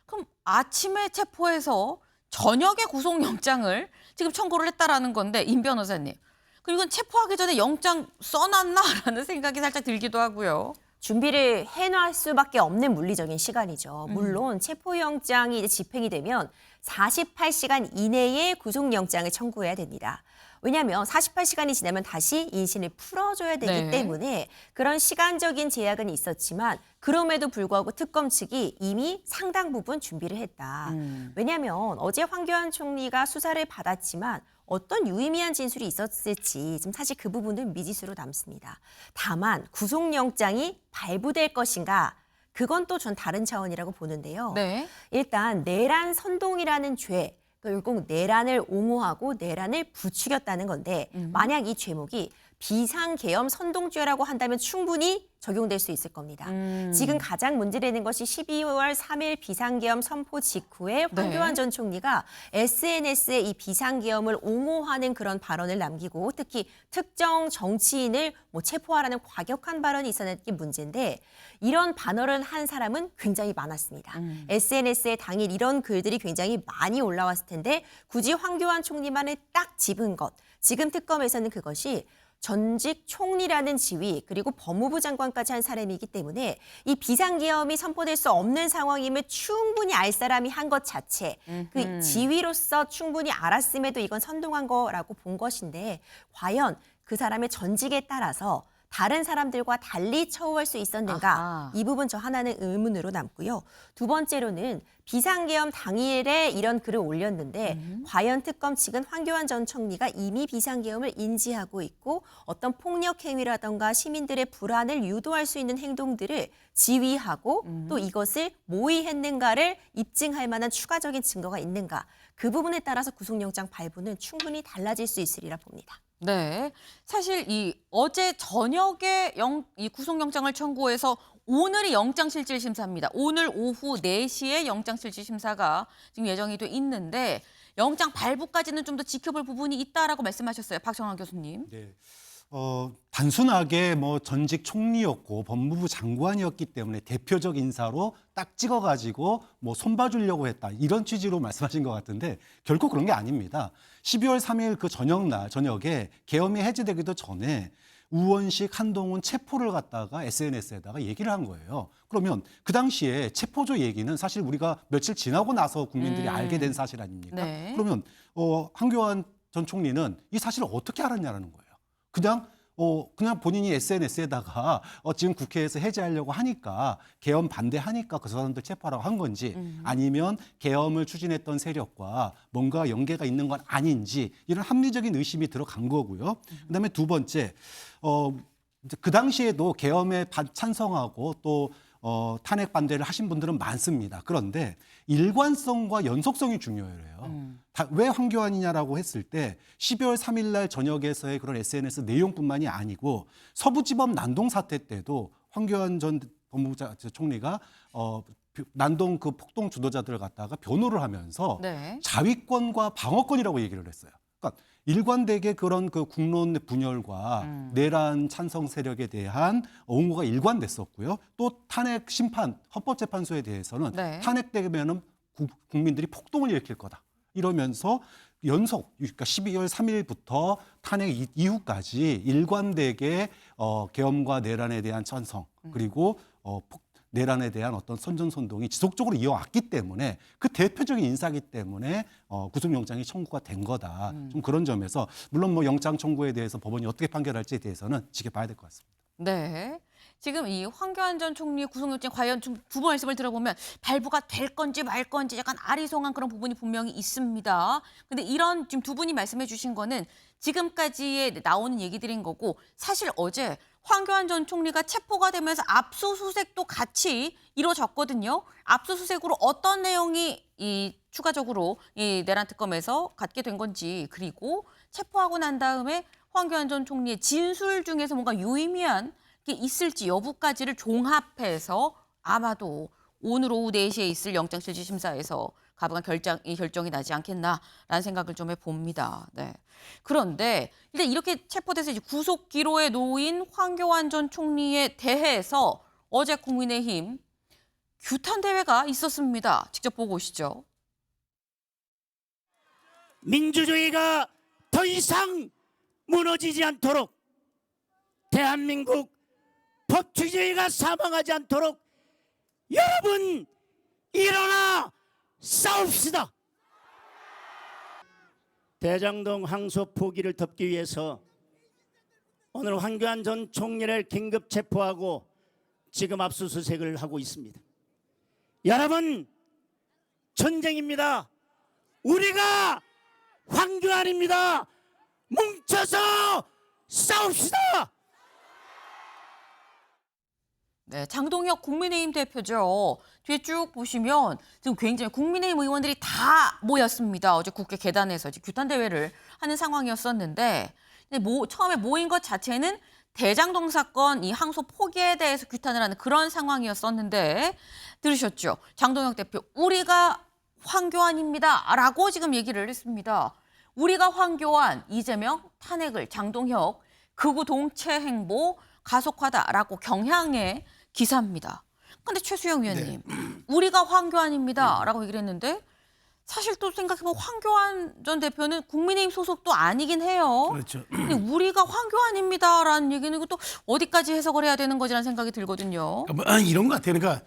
그럼 아침에 체포해서 저녁에 구속영장을 지금 청구를 했다라는 건데 임 변호사님. 그럼 이건 체포하기 전에 영장 써놨나라는 생각이 살짝 들기도 하고요. 준비를 해놓을 수밖에 없는 물리적인 시간이죠. 물론 체포영장이 이제 집행이 되면 48시간 이내에 구속영장을 청구해야 됩니다. 왜냐하면 48시간이 지나면 다시 인신을 풀어줘야 되기 네. 때문에 그런 시간적인 제약은 있었지만 그럼에도 불구하고 특검 측이 이미 상당 부분 준비를 했다. 왜냐하면 어제 황교안 총리가 수사를 받았지만 어떤 유의미한 진술이 있었을지 지금 사실 그 부분은 미지수로 남습니다. 다만 구속영장이 발부될 것인가 그건 또 전 다른 차원이라고 보는데요. 네. 일단 내란 선동이라는 죄, 결국 내란을 옹호하고 내란을 부추겼다는 건데 만약 이 죄목이 비상계엄 선동죄라고 한다면 충분히 적용될 수 있을 겁니다. 지금 가장 문제되는 것이 12월 3일 비상계엄 선포 직후에 황교안 전 총리가 SNS에 이 비상계엄을 옹호하는 그런 발언을 남기고 특히 특정 정치인을 체포하라는 과격한 발언이 있었는 게 문제인데 이런 반언을 한 사람은 굉장히 많았습니다. SNS에 당일 이런 글들이 굉장히 많이 올라왔을 텐데 굳이 황교안 총리만을 딱 집은 것. 지금 특검에서는 그것이 전직 총리라는 지위 그리고 법무부 장관까지 한 사람이기 때문에 이 비상계엄이 선포될 수 없는 상황임을 충분히 알 사람이 한 것 자체 그 지위로서 충분히 알았음에도 이건 선동한 거라고 본 것인데 과연 그 사람의 전직에 따라서 다른 사람들과 달리 처우할 수 있었는가 아하. 이 부분 저 하나는 의문으로 남고요. 두 번째로는 비상계엄 당일에 이런 글을 올렸는데 과연 특검 측은 황교안 전 총리가 이미 비상계엄을 인지하고 있고 어떤 폭력 행위라던가 시민들의 불안을 유도할 수 있는 행동들을 지휘하고 또 이것을 모의했는가를 입증할 만한 추가적인 증거가 있는가 그 부분에 따라서 구속영장 발부는 충분히 달라질 수 있으리라 봅니다. 네. 사실 이 어제 저녁에 이 구속영장을 청구해서 오늘이 영장실질심사입니다. 오늘 오후 4시에 영장실질심사가 지금 예정이 돼 있는데 영장 발부까지는 좀 더 지켜볼 부분이 있다라고 말씀하셨어요. 박정환 교수님. 네. 단순하게 뭐 전직 총리였고 법무부 장관이었기 때문에 대표적 인사로 딱 찍어가지고 뭐 손봐주려고 했다 이런 취지로 말씀하신 것 같은데 결코 그런 게 아닙니다. 12월 3일 그 저녁에 계엄이 해제되기도 전에 우원식, 한동훈 체포를 갖다가 SNS에다가 얘기를 한 거예요. 그러면 그 당시에 체포조 얘기는 사실 우리가 며칠 지나고 나서 국민들이 알게 된 사실 아닙니까? 네. 그러면 황교안 전 총리는 이 사실을 어떻게 알았냐는 거예요. 그냥 본인이 SNS에다가 지금 국회에서 해제하려고 하니까 계엄 반대하니까 그 사람들 체포하라고 한 건지 아니면 계엄을 추진했던 세력과 뭔가 연계가 있는 건 아닌지 이런 합리적인 의심이 들어간 거고요. 그다음에 두 번째 그 당시에도 계엄에 찬성하고 또 탄핵 반대를 하신 분들은 많습니다. 그런데 일관성과 연속성이 중요해요. 왜 황교안이냐라고 했을 때 12월 3일 날 저녁에서의 그런 SNS 내용뿐만이 아니고 서부지법 난동 사태 때도 황교안 전 법무부 총리가 난동 그 폭동 주도자들을 갖다가 변호를 하면서 네. 자위권과 방어권이라고 얘기를 했어요. 그러니까 일관되게 그런 그 국론 국렬과 내란 찬성 세력에 대한 옹호가 일관됐었고요. 또 탄핵 심판 헌법재판소에 대해서는 네. 탄핵되면은 국민들이 폭동을 일으킬 거다. 이러면서 연속 그러니까 12월 3일부터 탄핵 이후까지 일관되게 계엄과 내란에 대한 찬성 그리고 내란에 대한 어떤 선전선동이 지속적으로 이어왔기 때문에 그 대표적인 인사기 때문에 구속영장이 청구가 된 거다. 좀 그런 점에서 물론 뭐 영장 청구에 대해서 법원이 어떻게 판결할지에 대해서는 지켜봐야 될 것 같습니다. 네. 지금 이 황교안 전 총리의 구속영장 과연 두 분 말씀을 들어보면 발부가 될 건지 말 건지 약간 아리송한 그런 부분이 분명히 있습니다. 근데 이런 지금 두 분이 말씀해 주신 거는 지금까지의 나오는 얘기들인 거고 사실 어제 황교안 전 총리가 체포가 되면서 압수수색도 같이 이루어졌거든요. 압수수색으로 어떤 내용이 추가적으로 이 내란 특검에서 갖게 된 건지 그리고 체포하고 난 다음에 황교안 전 총리의 진술 중에서 뭔가 유의미한 게 있을지 여부까지를 종합해서 아마도 오늘 오후 4시에 있을 영장실질심사에서 가부간 결정이 나지 않겠나라는 생각을 좀 해봅니다. 네. 그런데 일단 이렇게 체포돼서 이제 구속 기로에 놓인 황교안 전 총리에 대해서 어제 국민의힘 규탄 대회가 있었습니다. 직접 보고 오시죠. 민주주의가 더 이상 무너지지 않도록 대한민국 법치주의가 사망하지 않도록 여러분 일어나 싸웁시다. 대장동 항소 포기를 덮기 위해서 오늘 황교안 전 총리를 긴급 체포하고 지금 압수수색을 하고 있습니다. 여러분 전쟁입니다. 우리가 황교안입니다. 뭉쳐서 싸웁시다. 네, 장동혁 국민의힘 대표죠. 뒤에 쭉 보시면 지금 굉장히 국민의힘 의원들이 다 모였습니다. 어제 국회 계단에서 규탄 대회를 하는 상황이었었는데 처음에 모인 것 자체는 대장동 사건 이 항소 포기에 대해서 규탄을 하는 그런 상황이었었는데 들으셨죠? 장동혁 대표 우리가 황교안입니다라고 지금 얘기를 했습니다. 우리가 황교안, 이재명, 탄핵을 장동혁 극우 동체 행보 가속화다라고 경향의 기사입니다. 근데 최수영 위원님, 우리가 황교안입니다라고 얘기를 했는데 사실 또 생각해보면 황교안 전 대표는 국민의힘 소속도 아니긴 해요. 그렇죠. 근데 우리가 황교안입니다라는 얘기는 이것도 어디까지 해석을 해야 되는 거지라는 생각이 들거든요. 그러니까 이런 것 같아요. 그러니까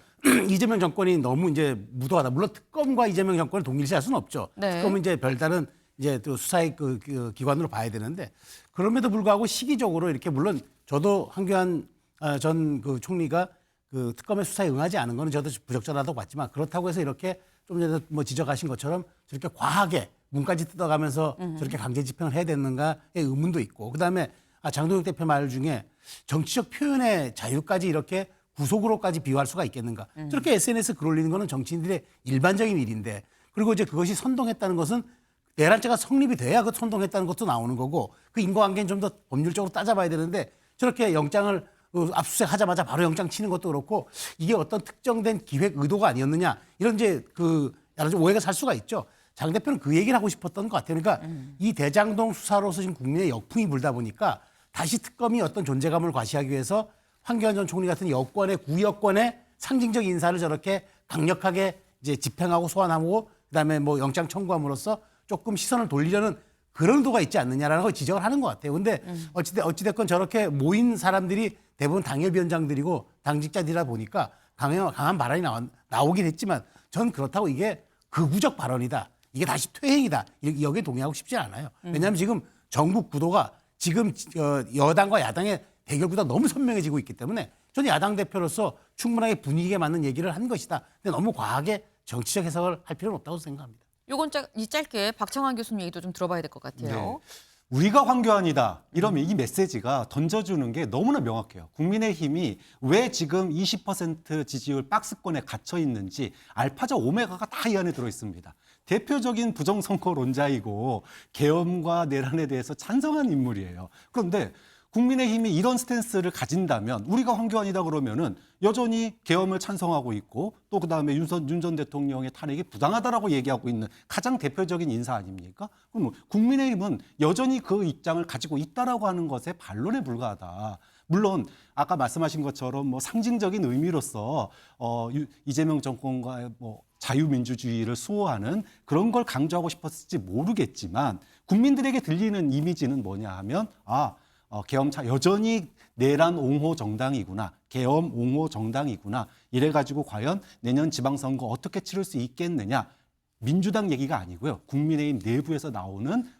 이재명 정권이 너무 이제 무도하다. 물론 특검과 이재명 정권을 동일시할 수는 없죠. 네. 특검은 이제 별다른 이제 또 수사의 그 기관으로 봐야 되는데 그럼에도 불구하고 시기적으로 이렇게 물론 저도 황교안 전 그 총리가 그 특검의 수사에 응하지 않은 거는 저도 부적절하다고 봤지만 그렇다고 해서 이렇게 좀 전에 뭐 지적하신 것처럼 저렇게 과하게 문까지 뜯어가면서 저렇게 강제 집행을 해야 되는가의 의문도 있고 그다음에 장동혁 대표 말 중에 정치적 표현의 자유까지 이렇게 구속으로까지 비유할 수가 있겠는가. 저렇게 SNS 글 올리는 거는 정치인들의 일반적인 일인데 그리고 이제 그것이 선동했다는 것은 내란죄가 성립이 돼야 그 선동했다는 것도 나오는 거고 그 인과관계는 좀 더 법률적으로 따져봐야 되는데 저렇게 영장을 압수수색하자마자 바로 영장 치는 것도 그렇고 이게 어떤 특정된 기획 의도가 아니었느냐 이런 이제 그 여러 가지 오해가 살 수가 있죠. 장 대표는 그 얘기를 하고 싶었던 것 같아요. 그러니까 이 대장동 수사로서 지금 국민의 역풍이 불다 보니까 다시 특검이 어떤 존재감을 과시하기 위해서 황교안 전 총리 같은 여권의 구여권의 상징적 인사를 저렇게 강력하게 이제 집행하고 소환하고 그다음에 뭐 영장 청구함으로써 조금 시선을 돌리려는 그런 의도가 있지 않느냐라는 걸 지적을 하는 것 같아요. 근데 어찌됐건 저렇게 모인 사람들이 대부분 당협위원장들이고 당직자들이라 보니까 강한 발언이 나오긴 했지만 전 그렇다고 이게 극우적 발언이다. 이게 다시 퇴행이다. 여기에 동의하고 싶지 않아요. 왜냐하면 지금 정부 구도가 지금 여당과 야당의 대결 구도가 너무 선명해지고 있기 때문에 저는 야당 대표로서 충분하게 분위기에 맞는 얘기를 한 것이다. 근데 너무 과하게 정치적 해석을 할 필요는 없다고 생각합니다. 요건 짧게 박창환 교수님 얘기도 좀 들어봐야 될 것 같아요. 네. 우리가 황교안이다. 이러면 이 메시지가 던져주는 게 너무나 명확해요. 국민의힘이 왜 지금 20% 지지율 박스권에 갇혀 있는지 알파자 오메가가 다 이 안에 들어 있습니다. 대표적인 부정선거론자이고 계엄과 내란에 대해서 찬성한 인물이에요. 그런데 국민의힘이 이런 스탠스를 가진다면 우리가 황교안이다 그러면은 여전히 계엄을 찬성하고 있고 또 그다음에 윤 전 대통령의 탄핵이 부당하다라고 얘기하고 있는 가장 대표적인 인사 아닙니까? 그럼 국민의힘은 여전히 그 입장을 가지고 있다라고 하는 것에 반론에 불과하다. 물론 아까 말씀하신 것처럼 뭐 상징적인 의미로서 이재명 정권과의 뭐 자유민주주의를 수호하는 그런 걸 강조하고 싶었을지 모르겠지만 국민들에게 들리는 이미지는 뭐냐 하면 계엄차 여전히 내란 옹호 정당이구나, 계엄 옹호 정당이구나, 이래가지고 과연 내년 지방선거 어떻게 치를 수 있겠느냐, 민주당 얘기가 아니고요, 국민의힘 내부에서 나오는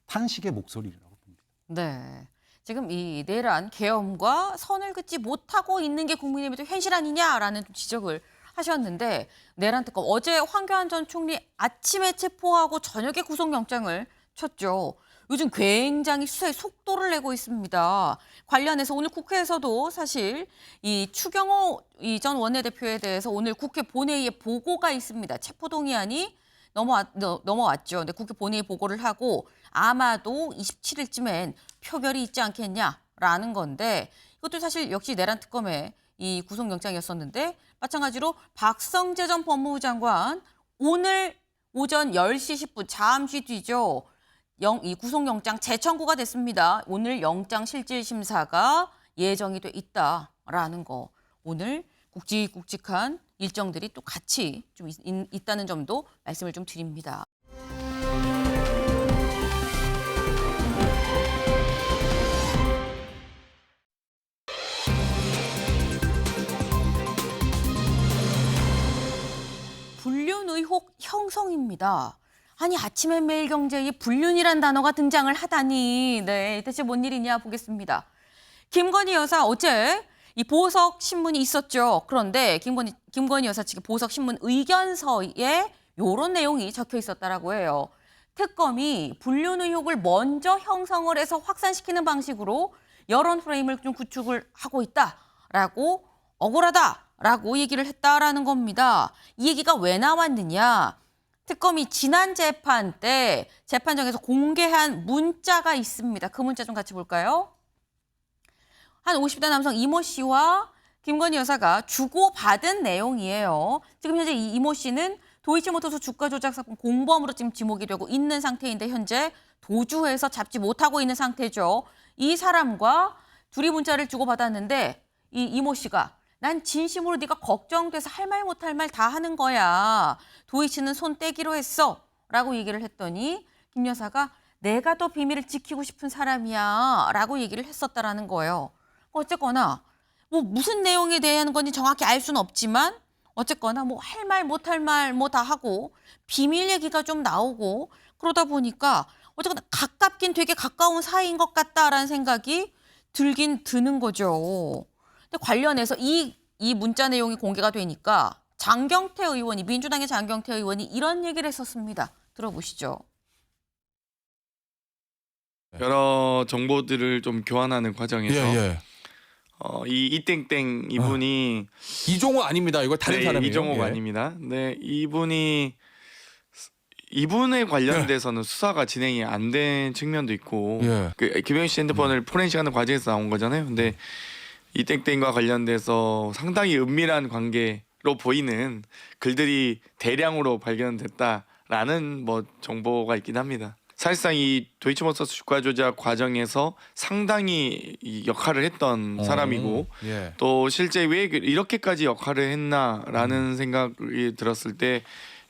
탄식의 목소리라고 봅니다. 네. 지금 이 내란 계엄과 선을 긋지 못하고 있는 게 국민의힘의 또 현실 아니냐라는 좀 지적을 하셨는데, 내란 특검 어제 황교안 전 총리 아침에 체포하고 저녁에 구속영장을 쳤죠. 요즘 굉장히 수사에 속도를 내고 있습니다. 관련해서 오늘 국회에서도 사실 이 추경호 전 원내대표에 대해서 오늘 국회 본회의에 보고가 있습니다. 체포동의안이 넘어왔죠. 근데 국회 본회의 보고를 하고 아마도 27일쯤엔 표결이 있지 않겠냐라는 건데, 이것도 사실 역시 내란 특검의 이 구속영장이었었는데, 마찬가지로 박성재 전 법무부 장관 오늘 오전 10시 10분 잠시 뒤죠. 이 구속영장 재청구가 됐습니다. 오늘 영장 실질 심사가 예정이 돼 있다라는 거. 오늘 굵직굵직한 일정들이 또 같이 좀 있다는 점도 말씀을 좀 드립니다. 불륜 의혹 형성입니다. 아니, 아침에 매일경제에 불륜이란 단어가 등장을 하다니. 네, 대체 뭔 일이냐 보겠습니다. 김건희 여사 어제 이 보석 신문이 있었죠. 그런데 김건희 여사 측의 보석 신문 의견서에 이런 내용이 적혀 있었다라고 해요. 특검이 불륜 의혹을 먼저 형성을 해서 확산시키는 방식으로 여론 프레임을 좀 구축을 하고 있다라고, 억울하다라고 얘기를 했다라는 겁니다. 이 얘기가 왜 나왔느냐? 특검이 지난 재판 때 재판정에서 공개한 문자가 있습니다. 그 문자 좀 같이 볼까요? 한 50대 남성 이모 씨와 김건희 여사가 주고받은 내용이에요. 지금 현재 이 이모 씨는 도이치모터스 주가 조작 사건 공범으로 지금 지목이 되고 있는 상태인데, 현재 도주해서 잡지 못하고 있는 상태죠. 이 사람과 둘이 문자를 주고받았는데, 이 이모 씨가 난 진심으로 네가 걱정돼서 할 말 못할 말 다 하는 거야. 도이치는 손 떼기로 했어. 라고 얘기를 했더니 김 여사가 내가 더 비밀을 지키고 싶은 사람이야. 라고 얘기를 했었다라는 거예요. 어쨌거나 뭐 무슨 내용에 대한 건지 정확히 알 수는 없지만, 어쨌거나 뭐 할 말 못할 말 뭐 다 하고 비밀 얘기가 좀 나오고, 그러다 보니까 어쨌거나 가깝긴 되게 가까운 사이인 것 같다라는 생각이 들긴 드는 거죠. 근데 관련해서 이 문자 내용이 공개가 되니까 장경태 의원이, 민주당의 장경태 의원이 이런 얘기를 했었습니다. 들어보시죠. 여러 정보들을 좀 교환하는 과정에서 이 이땡땡 이분이 이종호 아닙니다. 이거 다른 사람이에요. 이종호가 아닙니다. 네, 이분에 관련돼서는 수사가 진행이 안 된 측면도 있고, 그 김영희 씨 핸드폰을 포렌식하는 과정에서 나온 거잖아요. 근데 이땡땡과 관련돼서 상당히 은밀한 관계로 보이는 글들이 대량으로 발견됐다라는 뭐 정보가 있긴 합니다. 사실상 이 도이치모터스 주가 조작 과정에서 상당히 이 역할을 했던 사람이고, 또 실제 왜 이렇게까지 역할을 했나라는 생각이 들었을 때,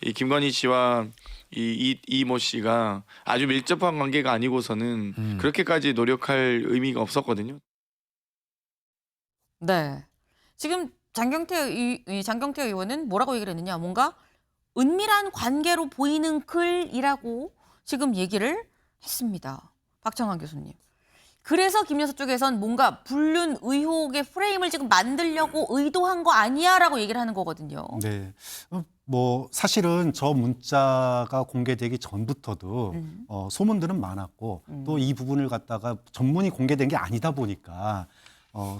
이 김건희 씨와 이모 씨가 아주 밀접한 관계가 아니고서는 그렇게까지 노력할 의미가 없었거든요. 네. 지금 장경태 의원은 뭐라고 얘기를 했느냐? 뭔가 은밀한 관계로 보이는 글이라고 지금 얘기를 했습니다. 박정환 교수님. 그래서 김 여사 쪽에선 뭔가 불륜 의혹의 프레임을 지금 만들려고 의도한 거 아니야라고 얘기를 하는 거거든요. 네. 뭐 사실은 저 문자가 공개되기 전부터도 소문들은 많았고, 또 이 부분을 갖다가 전문이 공개된 게 아니다 보니까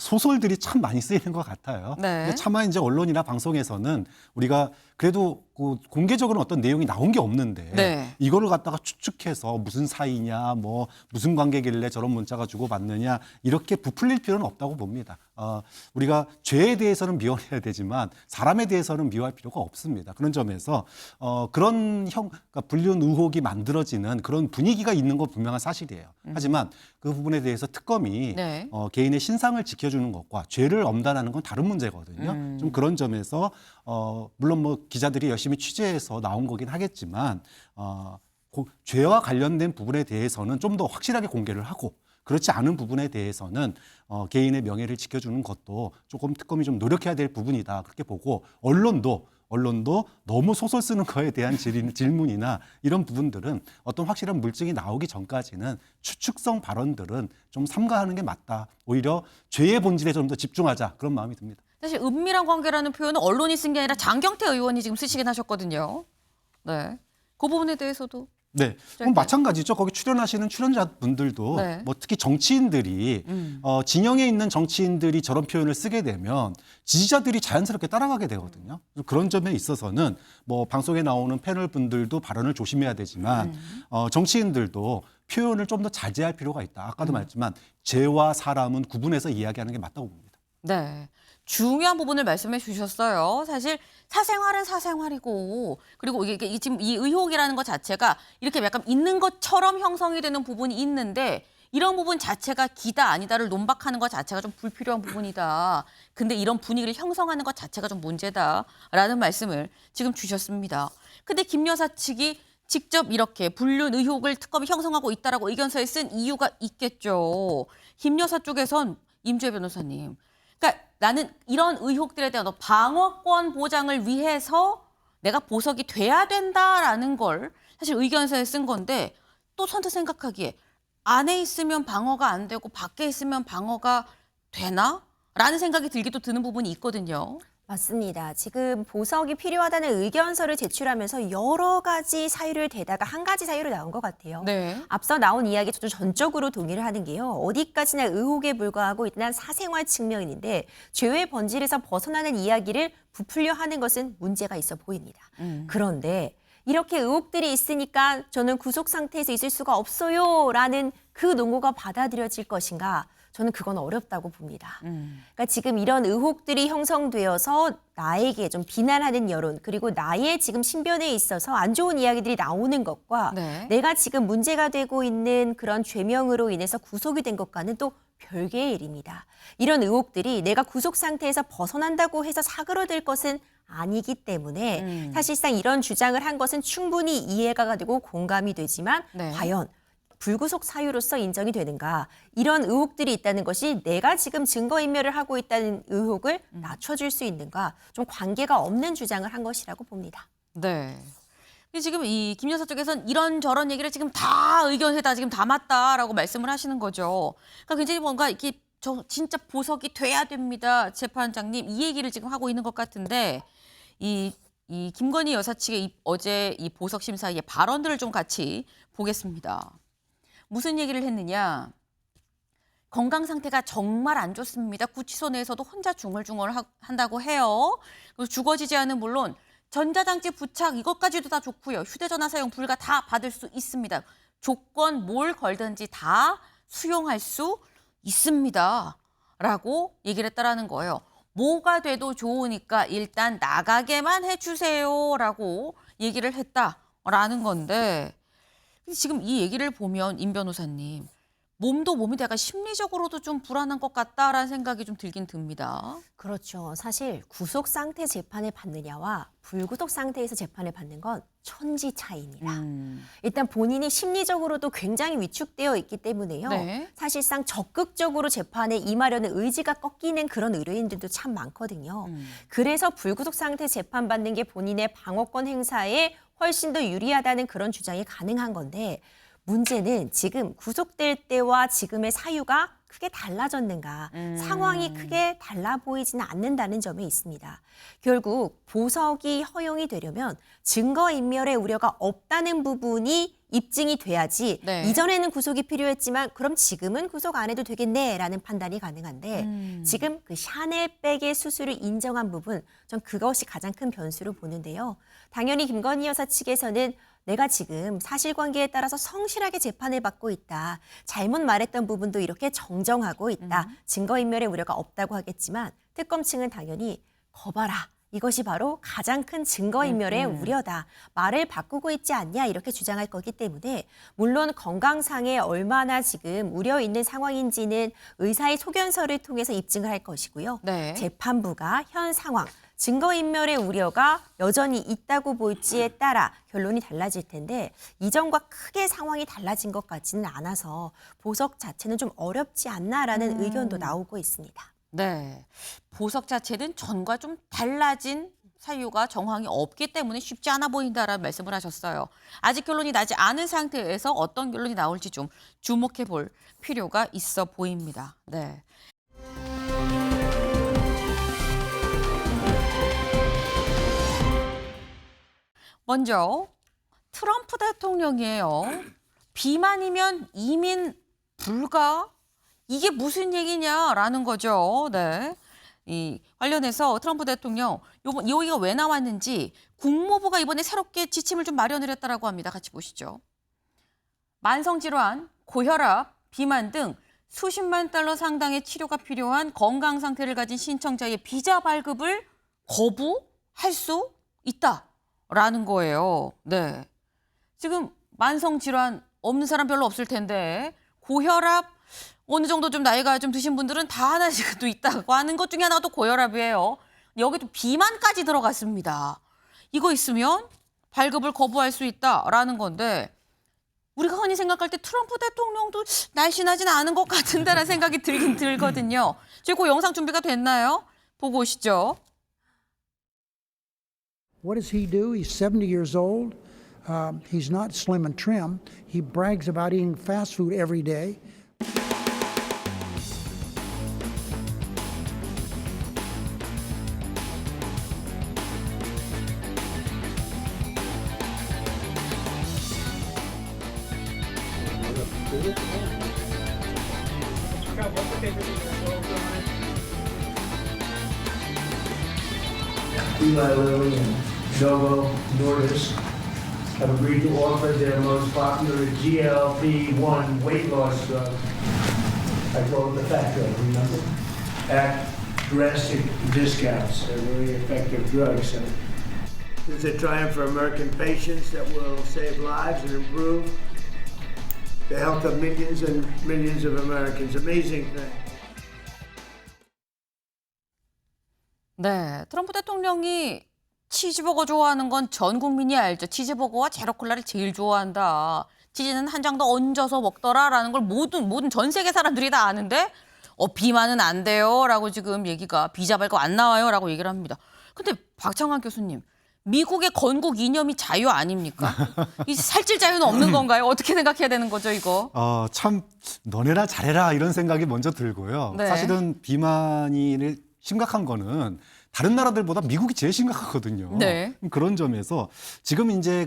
소설들이 참 많이 쓰이는 것 같아요. 네. 근데 차마 이제 언론이나 방송에서는 우리가 그래도 그 공개적으로 어떤 내용이 나온 게 없는데, 네. 이거를 갖다가 추측해서 무슨 사이냐, 뭐 무슨 관계길래 저런 문자가 주고받느냐, 이렇게 부풀릴 필요는 없다고 봅니다. 우리가 죄에 대해서는 미워해야 되지만 사람에 대해서는 미워할 필요가 없습니다. 그런 점에서 그런 그러니까 불륜 의혹이 만들어지는 그런 분위기가 있는 건 분명한 사실이에요. 하지만 그 부분에 대해서 특검이 네. 개인의 신상을 지켜주는 것과 죄를 엄단하는 건 다른 문제거든요. 좀 그런 점에서 물론 뭐 기자들이 열심히 취재해서 나온 거긴 하겠지만 죄와 관련된 부분에 대해서는 좀 더 확실하게 공개를 하고, 그렇지 않은 부분에 대해서는 개인의 명예를 지켜주는 것도 조금 특검이 좀 노력해야 될 부분이다. 그렇게 보고 언론도 너무 소설 쓰는 거에 대한 질문이나 이런 부분들은 어떤 확실한 물증이 나오기 전까지는 추측성 발언들은 좀 삼가하는 게 맞다. 오히려 죄의 본질에 좀 더 집중하자. 그런 마음이 듭니다. 사실 은밀한 관계라는 표현은 언론이 쓴 게 아니라 장경태 의원이 지금 쓰시긴 하셨거든요. 네. 그 부분에 대해서도. 네, 그럼 마찬가지죠. 거기 출연하시는 출연자분들도 네. 뭐 특히 정치인들이 진영에 있는 정치인들이 저런 표현을 쓰게 되면 지지자들이 자연스럽게 따라가게 되거든요. 그런 점에 있어서는 뭐 방송에 나오는 패널 분들도 발언을 조심해야 되지만 정치인들도 표현을 좀 더 자제할 필요가 있다. 아까도 말했지만 죄와 사람은 구분해서 이야기하는 게 맞다고 봅니다. 네. 중요한 부분을 말씀해 주셨어요. 사실 사생활은 사생활이고 그리고 이게 지금 이 의혹이라는 것 자체가 이렇게 약간 있는 것처럼 형성이 되는 부분이 있는데 이런 부분 자체가 기다 아니다를 논박하는 것 자체가 좀 불필요한 부분이다. 근데 이런 분위기를 형성하는 것 자체가 좀 문제다라는 말씀을 지금 주셨습니다. 근데 김 여사 측이 직접 이렇게 불륜 의혹을 특검이 형성하고 있다라고 의견서에 쓴 이유가 있겠죠. 김 여사 쪽에선 임주혜 변호사님. 그러니까 나는 이런 의혹들에 대한 방어권 보장을 위해서 내가 보석이 돼야 된다라는 걸 사실 의견서에 쓴 건데 또 선뜻 생각하기에 안에 있으면 방어가 안 되고 밖에 있으면 방어가 되나? 라는 생각이 들기도 드는 부분이 있거든요. 맞습니다. 지금 보석이 필요하다는 의견서를 제출하면서 여러 가지 사유를 대다가 한 가지 사유로 나온 것 같아요. 네. 앞서 나온 이야기 저도 전적으로 동의를 하는 게요. 어디까지나 의혹에 불과하고 일단 사생활 측면인데 죄의 본질에서 벗어나는 이야기를 부풀려 하는 것은 문제가 있어 보입니다. 그런데 이렇게 의혹들이 있으니까 저는 구속 상태에서 있을 수가 없어요 라는 그 논거가 받아들여질 것인가? 저는 그건 어렵다고 봅니다. 그러니까 지금 이런 의혹들이 형성되어서 나에게 좀 비난하는 여론 그리고 나의 지금 신변에 있어서 안 좋은 이야기들이 나오는 것과 네. 내가 지금 문제가 되고 있는 그런 죄명으로 인해서 구속이 된 것과는 또 별개의 일입니다. 이런 의혹들이 내가 구속 상태에서 벗어난다고 해서 사그러들 것은 아니기 때문에 사실상 이런 주장을 한 것은 충분히 이해가 되고 공감이 되지만 네. 과연 불구속 사유로서 인정이 되는가? 이런 의혹들이 있다는 것이 내가 지금 증거인멸을 하고 있다는 의혹을 낮춰줄 수 있는가? 좀 관계가 없는 주장을 한 것이라고 봅니다. 네. 근데 지금 이 김 여사 쪽에서는 이런저런 얘기를 지금 다 의견에다 지금 담았다라고 말씀을 하시는 거죠. 그러니까 굉장히 뭔가 이렇게 진짜 보석이 돼야 됩니다. 재판장님 이 얘기를 지금 하고 있는 것 같은데 이 김건희 여사 측의 어제 이 보석 심사의 발언들을 좀 같이 보겠습니다. 무슨 얘기를 했느냐. 건강 상태가 정말 안 좋습니다. 구치소 내에서도 혼자 중얼중얼 한다고 해요. 그리고 주거지제한은 물론 전자장치 부착 이것까지도 다 좋고요. 휴대전화 사용 불가 다 받을 수 있습니다. 조건 뭘 걸든지 다 수용할 수 있습니다. 라고 얘기를 했다라는 거예요. 뭐가 돼도 좋으니까 일단 나가게만 해주세요. 라고 얘기를 했다라는 건데 지금 이 얘기를 보면 임 변호사님 몸도 몸이 약간 심리적으로도 좀 불안한 것 같다라는 생각이 좀 들긴 듭니다. 그렇죠. 사실 구속 상태 재판을 받느냐와 불구속 상태에서 재판을 받는 건 천지 차이입니다. 일단 본인이 심리적으로도 굉장히 위축되어 있기 때문에요. 네. 사실상 적극적으로 재판에 임하려는 의지가 꺾이는 그런 의뢰인들도 참 많거든요. 그래서 불구속 상태 재판 받는 게 본인의 방어권 행사에 훨씬 더 유리하다는 그런 주장이 가능한 건데 문제는 지금 구속될 때와 지금의 사유가 크게 달라졌는가 상황이 크게 달라 보이지는 않는다는 점에 있습니다. 결국 보석이 허용이 되려면 증거인멸의 우려가 없다는 부분이 입증이 돼야지 네. 이전에는 구속이 필요했지만 그럼 지금은 구속 안 해도 되겠네라는 판단이 가능한데 지금 그 샤넬백의 수수를 인정한 부분 전 그것이 가장 큰 변수로 보는데요. 당연히 김건희 여사 측에서는 내가 지금 사실관계에 따라서 성실하게 재판을 받고 있다. 잘못 말했던 부분도 이렇게 정정하고 있다. 증거인멸의 우려가 없다고 하겠지만 특검 측은 당연히 거봐라. 이것이 바로 가장 큰 증거인멸의 우려다. 말을 바꾸고 있지 않냐 이렇게 주장할 거기 때문에 물론 건강상에 얼마나 지금 우려 있는 상황인지는 의사의 소견서를 통해서 입증을 할 것이고요. 네. 재판부가 현 상황, 증거인멸의 우려가 여전히 있다고 볼지에 따라 결론이 달라질 텐데 이전과 크게 상황이 달라진 것 같지는 않아서 보석 자체는 좀 어렵지 않나라는 의견도 나오고 있습니다. 네. 보석 자체는 전과 좀 달라진 사유가 정황이 없기 때문에 쉽지 않아 보인다라는 말씀을 하셨어요. 아직 결론이 나지 않은 상태에서 어떤 결론이 나올지 좀 주목해 볼 필요가 있어 보입니다. 네. 먼저 트럼프 대통령이에요. 비만이면 이민 불가? 이게 무슨 얘기냐라는 거죠. 네. 이 관련해서 트럼프 대통령 이 얘기가 왜 나왔는지 국무부가 이번에 새롭게 지침을 좀 마련을 했다라고 합니다. 같이 보시죠. 만성질환, 고혈압, 비만 등 수십만 달러 상당의 치료가 필요한 건강 상태를 가진 신청자의 비자 발급을 거부할 수 있다라는 거예요. 네. 지금 만성질환 없는 사람 별로 없을 텐데 고혈압 어느 정도 좀 나이가 좀 드신 분들은 다 하나씩 또 있다고 하는 것 중에 하나가 또 고혈압이에요. 여기 또 비만까지 들어갔습니다. 이거 있으면 발급을 거부할 수 있다라는 건데 우리가 흔히 생각할 때 트럼프 대통령도 날씬하진 않은 것 같은데라는 생각이 들긴 들거든요. 지금 그 영상 준비가 됐나요? 보고 오시죠. What does he do? He's 70 years old. He's not slim and trim. He brags about eating fast food every day. Eli Lilly and Novo Nordisk have agreed to offer their most popular GLP-1 weight loss drug, I call it the fat drug, remember? At drastic discounts. They're very effective drugs. So it's a triumph for American patients that will save lives and improve the health of millions and millions of Americans. Amazing thing. 네, 트럼프 대통령이 치즈버거 좋아하는 건 전 국민이 알죠. 치즈버거와 제로콜라를 제일 좋아한다. 치즈는 한 장 더 얹어서 먹더라라는 걸 모든 전 세계 사람들이 다 아는데 비만은 안 돼요라고 지금 얘기가 비자 발급 안 나와요라고 얘기를 합니다. 근데 박창환 교수님, 미국의 건국 이념이 자유 아닙니까? 이 살찔 자유는 없는 건가요? 어떻게 생각해야 되는 거죠, 이거? 참 너네나 잘해라 이런 생각이 먼저 들고요. 네. 사실은 비만이 심각한 거는 다른 나라들보다 미국이 제일 심각하거든요. 네. 그런 점에서 지금 이제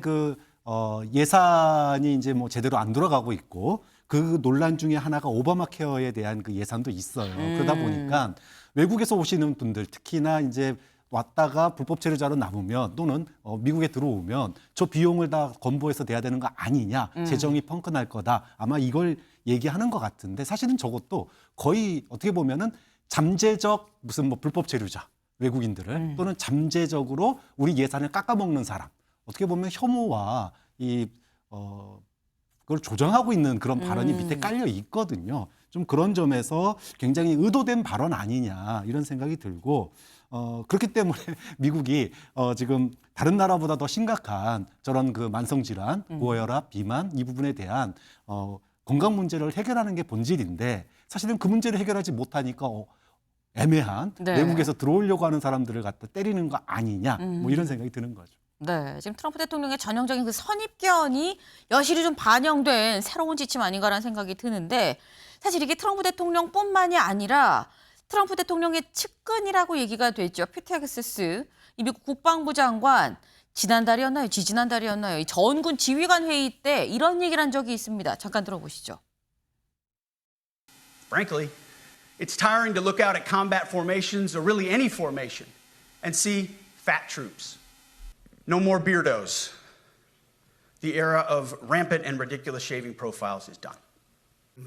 예산이 이제 뭐 제대로 안 돌아가고 있고 그 논란 중에 하나가 오바마 케어에 대한 그 예산도 있어요. 그러다 보니까 외국에서 오시는 분들 특히나 이제 왔다가 불법 체류자로 남으면 또는 미국에 들어오면 저 비용을 다 건보해서 내야 되는 거 아니냐, 재정이 펑크날 거다. 아마 이걸 얘기하는 것 같은데 사실은 저것도 거의 어떻게 보면은 잠재적 무슨 뭐 불법 체류자 외국인들을 또는 잠재적으로 우리 예산을 깎아먹는 사람 어떻게 보면 혐오와 그걸 조정하고 있는 그런 발언이 밑에 깔려 있거든요. 좀 그런 점에서 굉장히 의도된 발언 아니냐 이런 생각이 들고 그렇기 때문에 미국이 지금 다른 나라보다 더 심각한 저런 그 만성질환, 고혈압, 비만 이 부분에 대한 건강 문제를 해결하는 게 본질인데 사실은 그 문제를 해결하지 못하니까 애매한 네. 외국에서 들어오려고 하는 사람들을 갖다 때리는 거 아니냐 뭐 이런 생각이 드는 거죠. 네, 지금 트럼프 대통령의 전형적인 그 선입견이 여실히 좀 반영된 새로운 지침 아닌가라는 생각이 드는데 사실 이게 트럼프 대통령뿐만이 아니라 트럼프 대통령의 측근이라고 얘기가 됐죠. 피트 헤그세스 이 미국 국방부 장관 지난달이었나요? 지지난달이었나요? 이 전군 지휘관 회의 때 이런 얘기를 한 적이 있습니다. 잠깐 들어보시죠. Frankly, it's tiring to look out at combat formations or really any formation and see fat troops. No more beardos. The era of rampant and ridiculous shaving profiles is done.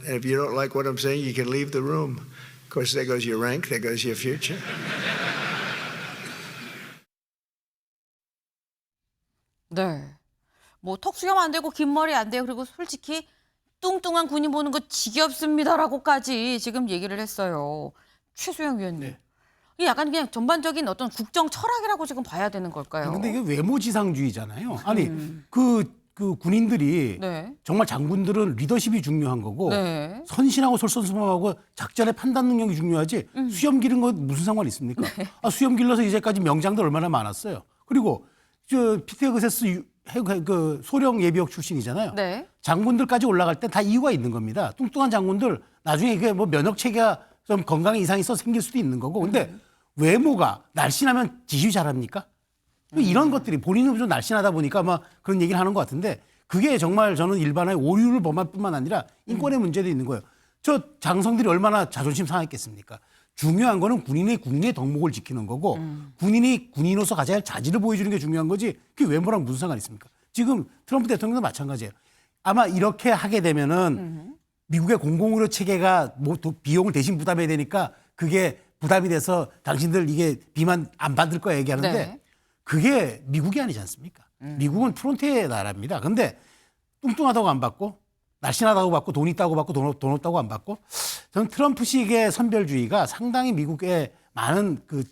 And if you don't like what I'm saying, you can leave the room. Of course, there goes your rank, there goes your future. 네. 뭐 턱수염 안 되고 긴 머리 안 돼요. 그리고 솔직히 뚱뚱한 군인 보는 거 지겹습니다라고까지 지금 얘기를 했어요. 최수영 위원님. 이게 약간 그냥 전반적인 어떤 국정 철학이라고 지금 봐야 되는 걸까요? 근데 이게 외모지상주의잖아요. 아니 그 군인들이 네. 정말 장군들은 리더십이 중요한 거고 네. 선신하고 솔선수범하고 작전의 판단 능력이 중요하지 수염 기른 거 무슨 상관이 있습니까? 아, 수염 길러서 이제까지 명장들 얼마나 많았어요. 그리고 저 피터 그세스 그 소령 예비역 출신이잖아요. 네. 장군들까지 올라갈 때 다 이유가 있는 겁니다. 뚱뚱한 장군들 나중에 이게 뭐 면역 체계가 좀 건강에 이상이 있어 생길 수도 있는 거고. 근데 외모가 날씬하면 지휘 잘합니까? 이런 것들이 본인은 좀 날씬하다 보니까 아마 그런 얘기를 하는 것 같은데 그게 정말 저는 일반의 오류를 범할 뿐만 아니라 인권의 문제도 있는 거예요. 저 장성들이 얼마나 자존심 상했겠습니까? 중요한 거는 군인의 덕목을 지키는 거고 군인이 군인으로서 가져야 할 자질을 보여주는 게 중요한 거지 그게 외모랑 무슨 상관이 있습니까? 지금 트럼프 대통령도 마찬가지예요. 아마 이렇게 하게 되면은 미국의 공공의료 체계가 뭐 비용을 대신 부담해야 되니까 그게 부담이 돼서 당신들 이게 비만 안 받을 거야 얘기하는데 네. 그게 미국이 아니지 않습니까? 미국은 프론트의 나라입니다. 근데 뚱뚱하다고 안 받고 날씬하다고 받고 돈 있다고 받고 돈 없다고 안 받고 저는 트럼프식의 선별주의가 상당히 미국의 많은 그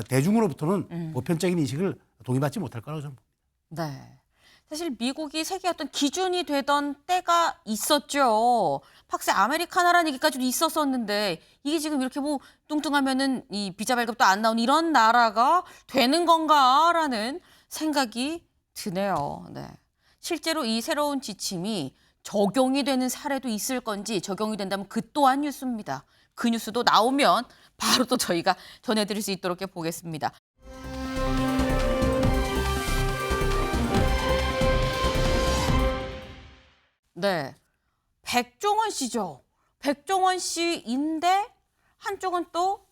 대중으로부터는 보편적인 인식을 동의받지 못할 거라고 저는 봅니다. 네. 사실 미국이 세계 어떤 기준이 되던 때가 있었죠. 팍스 아메리카나라는 얘기까지도 있었었는데 이게 지금 이렇게 뭐 뚱뚱하면은 이 비자 발급도 안 나오는 이런 나라가 되는 건가라는 생각이 드네요. 네. 실제로 이 새로운 지침이 적용이 되는 사례도 있을 건지 적용이 된다면 그 또한 뉴스입니다. 그 뉴스도 나오면 바로 또 저희가 전해드릴 수 있도록 해보겠습니다. 네, 백종원 씨죠. 백종원 씨인데 한쪽은 또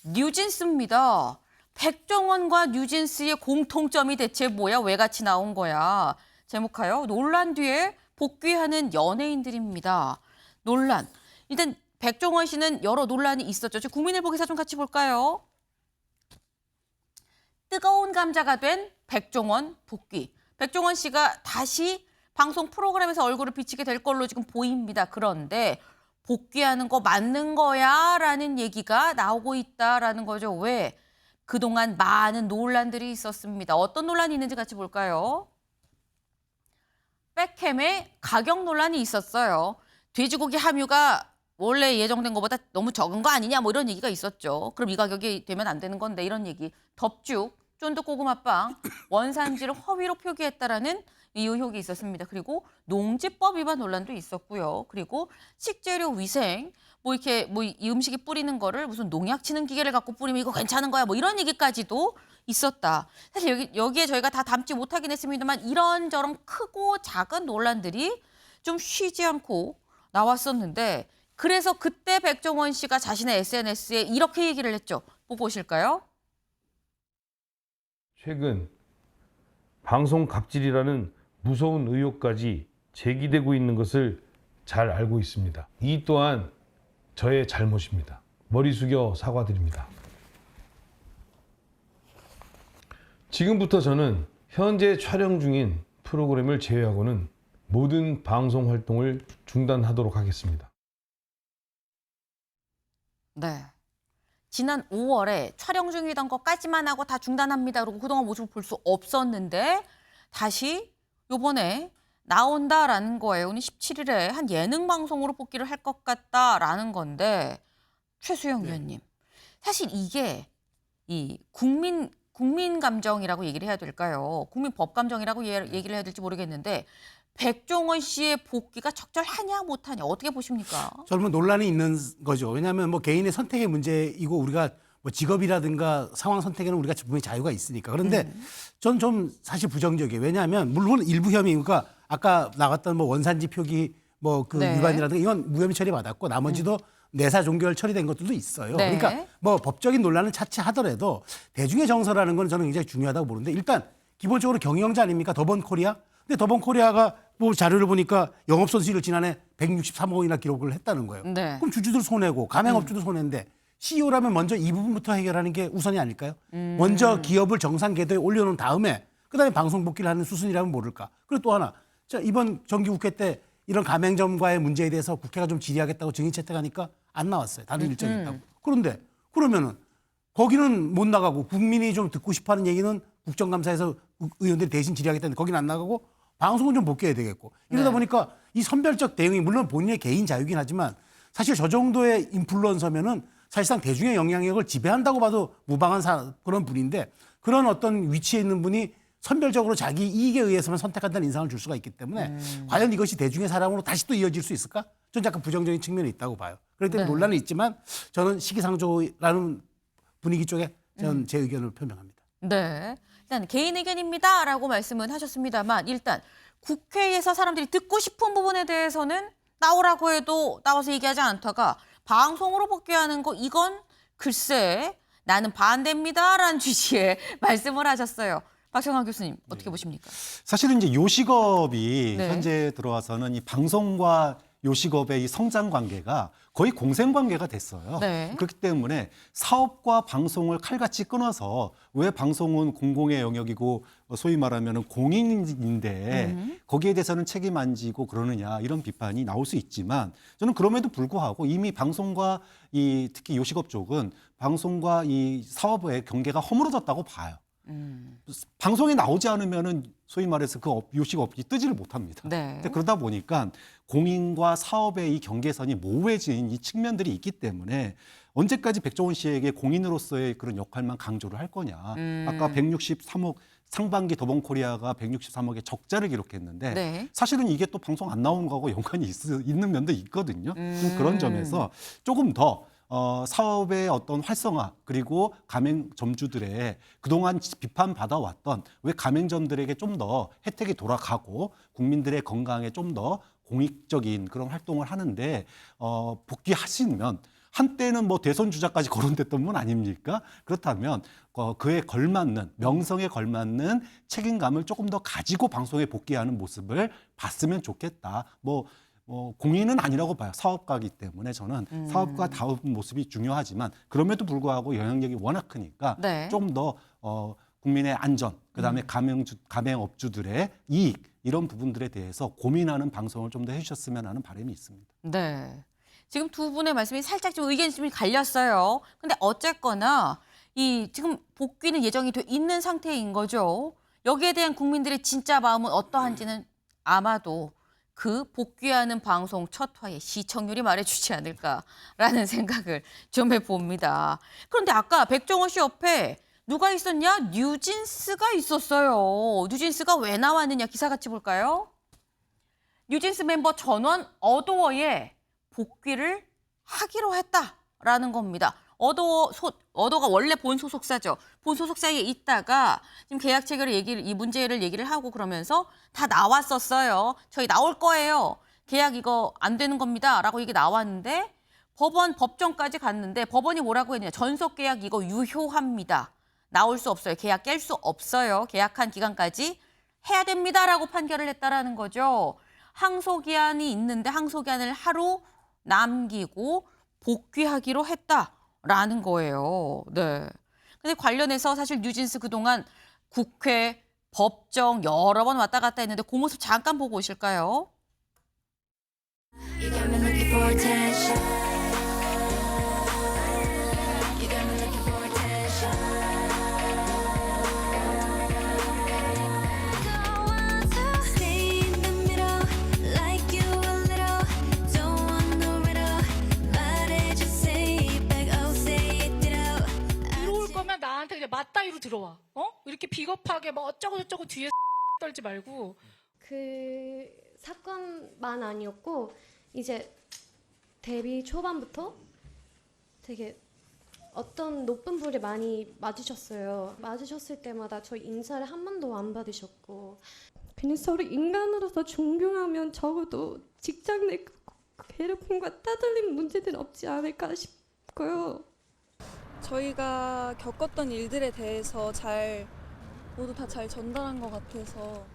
뉴진스입니다. 백종원과 뉴진스의 공통점이 대체 뭐야? 왜 같이 나온 거야? 제목하여 논란 뒤에 복귀하는 연예인들입니다. 논란. 일단 백종원 씨는 여러 논란이 있었죠. 국민일보 기사 좀 같이 볼까요? 뜨거운 감자가 된 백종원 복귀. 백종원 씨가 다시 방송 프로그램에서 얼굴을 비치게 될 걸로 지금 보입니다. 그런데 복귀하는 거 맞는 거야? 라는 얘기가 나오고 있다라는 거죠. 왜? 그동안 많은 논란들이 있었습니다. 어떤 논란이 있는지 같이 볼까요? 백햄의 가격 논란이 있었어요. 돼지고기 함유가 원래 예정된 것보다 너무 적은 거 아니냐 뭐 이런 얘기가 있었죠. 그럼 이 가격이 되면 안 되는 건데 이런 얘기. 덮죽, 쫀득고구마빵, 원산지를 허위로 표기했다라는 이 의혹이 있었습니다. 그리고 농지법 위반 논란도 있었고요. 그리고 식재료 위생, 뭐 이렇게 뭐 이 음식에 뿌리는 거를 무슨 농약 치는 기계를 갖고 뿌리면 이거 괜찮은 거야 뭐 이런 얘기까지도 있었다. 사실 여기에 저희가 다 담지 못하긴 했습니다만 이런저런 크고 작은 논란들이 좀 쉬지 않고 나왔었는데 그래서 그때 백종원 씨가 자신의 SNS에 이렇게 얘기를 했죠. 보고 오실까요? 최근 방송 갑질이라는 무서운 의혹까지 제기되고 있는 것을 잘 알고 있습니다. 이 또한 저의 잘못입니다. 머리 숙여 사과드립니다. 지금부터 저는 현재 촬영 중인 프로그램을 제외하고는 모든 방송 활동을 중단하도록 하겠습니다. 네. 지난 5월에 촬영 중이던 것까지만 하고 다 중단합니다. 그리고 그동안 모습을 볼 수 없었는데 다시 요번에 나온다라는 거예요. 오늘 17일에 한 예능 방송으로 복귀를 할 것 같다라는 건데 최수영 위원님. 사실 이게 이 국민 감정이라고 얘기를 해야 될까요? 국민 법 감정이라고 얘기를 해야 될지 모르겠는데 백종원 씨의 복귀가 적절하냐 못하냐 어떻게 보십니까? 저는 논란이 있는 거죠. 왜냐하면 뭐 개인의 선택의 문제이고 우리가 뭐 직업이라든가 상황 선택에는 우리가 분명히 자유가 있으니까. 그런데 전 좀 사실 부정적이에요. 왜냐하면 물론 일부 혐의, 그러니까 아까 나갔던 뭐 원산지 표기 뭐 그 네. 위반이라든가 이건 무혐의 처리 받았고 나머지도 내사 종결 처리된 것들도 있어요. 네. 그러니까 뭐 법적인 논란은 차치하더라도 대중의 정서라는 건 저는 굉장히 중요하다고 보는데 일단 기본적으로 경영자 아닙니까? 더번 코리아. 근데 더번 코리아가 뭐 자료를 보니까 영업 손실을 지난해 163억 원이나 기록을 했다는 거예요. 네. 그럼 주주들 손해고 가맹업주도 손해인데 CEO라면 먼저 이 부분부터 해결하는 게 우선이 아닐까요? 먼저 기업을 정상 궤도에 올려놓은 다음에 그다음에 방송 복귀를 하는 수순이라면 모를까. 그리고 또 하나, 자, 이번 정기국회 때 이런 가맹점과의 문제에 대해서 국회가 좀 질의하겠다고 증인 채택하니까 안 나왔어요. 다른 일정이 있다고. 그런데 그러면은 거기는 못 나가고 국민이 좀 듣고 싶어하는 얘기는 국정감사에서 의원들이 대신 질의하겠다는데 거기는 안 나가고 방송은 좀 복귀해야 되겠고 이러다 보니까 이 선별적 대응이 물론 본인의 개인 자유긴 하지만 사실 저 정도의 인플루언서면은 사실상 대중의 영향력을 지배한다고 봐도 무방한 그런 분인데 그런 어떤 위치에 있는 분이 선별적으로 자기 이익에 의해서만 선택한다는 인상을 줄 수가 있기 때문에 과연 이것이 대중의 사랑으로 다시 또 이어질 수 있을까? 저는 약간 부정적인 측면이 있다고 봐요. 그렇기 때문에 논란은 있지만 저는 시기상조라는 분위기 쪽에 저는 제 의견을 표명합니다. 네. 일단 개인 의견입니다라고 말씀은 하셨습니다만 일단 국회에서 사람들이 듣고 싶은 부분에 대해서는 나오라고 해도 나와서 얘기하지 않다가 방송으로 복귀하는 거 이건 글쎄 나는 반대입니다라는 취지의 말씀을 하셨어요. 박정환 교수님 어떻게 보십니까? 사실은 이제 요식업이 네. 현재 들어와서는 이 방송과 요식업의 이 성장 관계가 거의 공생 관계가 됐어요. 네. 그렇기 때문에 사업과 방송을 칼같이 끊어서 왜 방송은 공공의 영역이고 소위 말하면 공인인데 거기에 대해서는 책임 안 지고 그러느냐 이런 비판이 나올 수 있지만 저는 그럼에도 불구하고 이미 방송과 이 특히 요식업 쪽은 방송과 이 사업의 경계가 허물어졌다고 봐요. 방송에 나오지 않으면은 소위 말해서 그 요식업이 뜨지를 못합니다. 네. 근데 그러다 보니까 공인과 사업의 이 경계선이 모호해진 이 측면들이 있기 때문에 언제까지 백종원 씨에게 공인으로서의 그런 역할만 강조를 할 거냐. 아까 163억 상반기 더본코리아가 163억의 적자를 기록했는데 네. 사실은 이게 또 방송 안 나오는 거하고 연관이 있는 면도 있거든요. 그런 점에서 조금 더 사업의 어떤 활성화 그리고 가맹점주들의 그동안 비판받아왔던 왜 가맹점들에게 좀 더 혜택이 돌아가고 국민들의 건강에 좀 더 공익적인 그런 활동을 하는데 복귀하시면 한때는 뭐 대선 주자까지 거론됐던 분 아닙니까? 그렇다면 그에 걸맞는 명성에 걸맞는 책임감을 조금 더 가지고 방송에 복귀하는 모습을 봤으면 좋겠다. 공인은 아니라고 봐요. 사업가이기 때문에 저는 사업가 다운 모습이 중요하지만 그럼에도 불구하고 영향력이 워낙 크니까 네. 좀 더 국민의 안전, 그다음에 가맹업주들의 이익 이런 부분들에 대해서 고민하는 방송을 좀 더 해주셨으면 하는 바람이 있습니다. 네. 지금 두 분의 말씀이 살짝 좀 의견이 좀 갈렸어요. 근데 어쨌거나 이 지금 복귀는 예정이 돼 있는 상태인 거죠. 여기에 대한 국민들의 진짜 마음은 어떠한지는 아마도 그 복귀하는 방송 첫 화의 시청률이 말해주지 않을까라는 생각을 좀 해봅니다. 그런데 아까 백종원 씨 옆에 누가 있었냐? 뉴진스가 있었어요. 뉴진스가 왜 나왔느냐? 기사 같이 볼까요? 뉴진스 멤버 전원 어도어에 복귀를 하기로 했다라는 겁니다. 어도가 원래 본 소속사죠. 본 소속사에 있다가 지금 계약 체결 이 문제를 얘기를 하고 그러면서 다 나왔었어요. 저희 나올 거예요. 계약 이거 안 되는 겁니다라고 이게 나왔는데 법정까지 갔는데 법원이 뭐라고 했냐? 전속 계약 이거 유효합니다. 나올 수 없어요. 계약 깰 수 없어요. 계약한 기간까지 해야 됩니다라고 판결을 했다라는 거죠. 항소기한이 있는데 항소기한을 하루 남기고 복귀하기로 했다라는 거예요. 네. 근데 관련해서 사실 뉴진스 그동안 국회, 법정 여러 번 왔다 갔다 했는데 그 모습 잠깐 보고 오실까요? 나한테 그냥 맞다이로 들어와. 이렇게 비겁하게 뭐 어쩌고저쩌고 뒤에 떨지 말고. 그 사건만 아니었고 이제 데뷔 초반부터 되게 어떤 높은 분이 많이 맞으셨어요. 맞으셨을 때마다 저희 인사를 한 번도 안 받으셨고 그냥 서로 인간으로서 존경하면 적어도 직장 내 괴롭힘과 따돌림 문제는 없지 않을까 싶고요. 저희가 겪었던 일들에 대해서 모두 다 잘 전달한 것 같아서.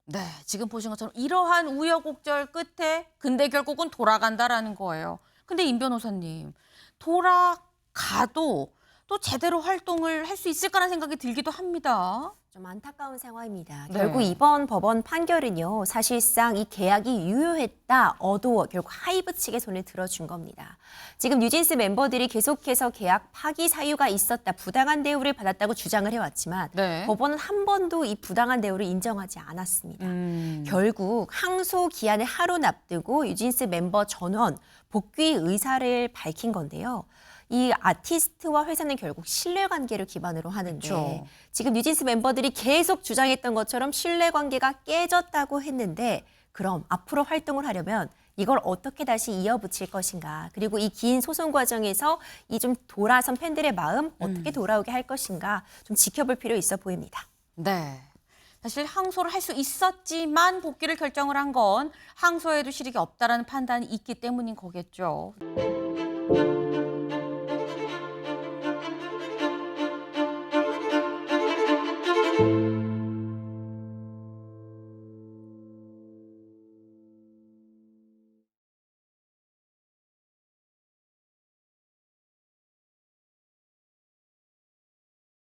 네, 지금 보신 것처럼 이러한 우여곡절 끝에 근데 결국은 돌아간다라는 거예요. 근데 임 변호사님, 돌아가도 또 제대로 활동을 할 수 있을까라는 생각이 들기도 합니다. 좀 안타까운 상황입니다. 네. 결국 이번 법원 판결은요, 사실상 이 계약이 유효했다, 어도어 결국 하이브 측의 손을 들어준 겁니다. 지금 뉴진스 멤버들이 계속해서 계약 파기 사유가 있었다, 부당한 대우를 받았다고 주장을 해왔지만 네. 법원은 한 번도 이 부당한 대우를 인정하지 않았습니다. 결국 항소 기한을 하루 앞두고 뉴진스 멤버 전원 복귀 의사를 밝힌 건데요. 이 아티스트와 회사는 결국 신뢰관계를 기반으로 하는데 그렇죠. 지금 뉴진스 멤버들이 계속 주장했던 것처럼 신뢰관계가 깨졌다고 했는데 그럼 앞으로 활동을 하려면 이걸 어떻게 다시 이어붙일 것인가, 그리고 이 긴 소송 과정에서 이 좀 돌아선 팬들의 마음 어떻게 돌아오게 할 것인가 좀 지켜볼 필요 있어 보입니다. 네. 사실 항소를 할 수 있었지만 복귀를 결정을 한 건 항소에도 실익이 없다라는 판단이 있기 때문인 거겠죠.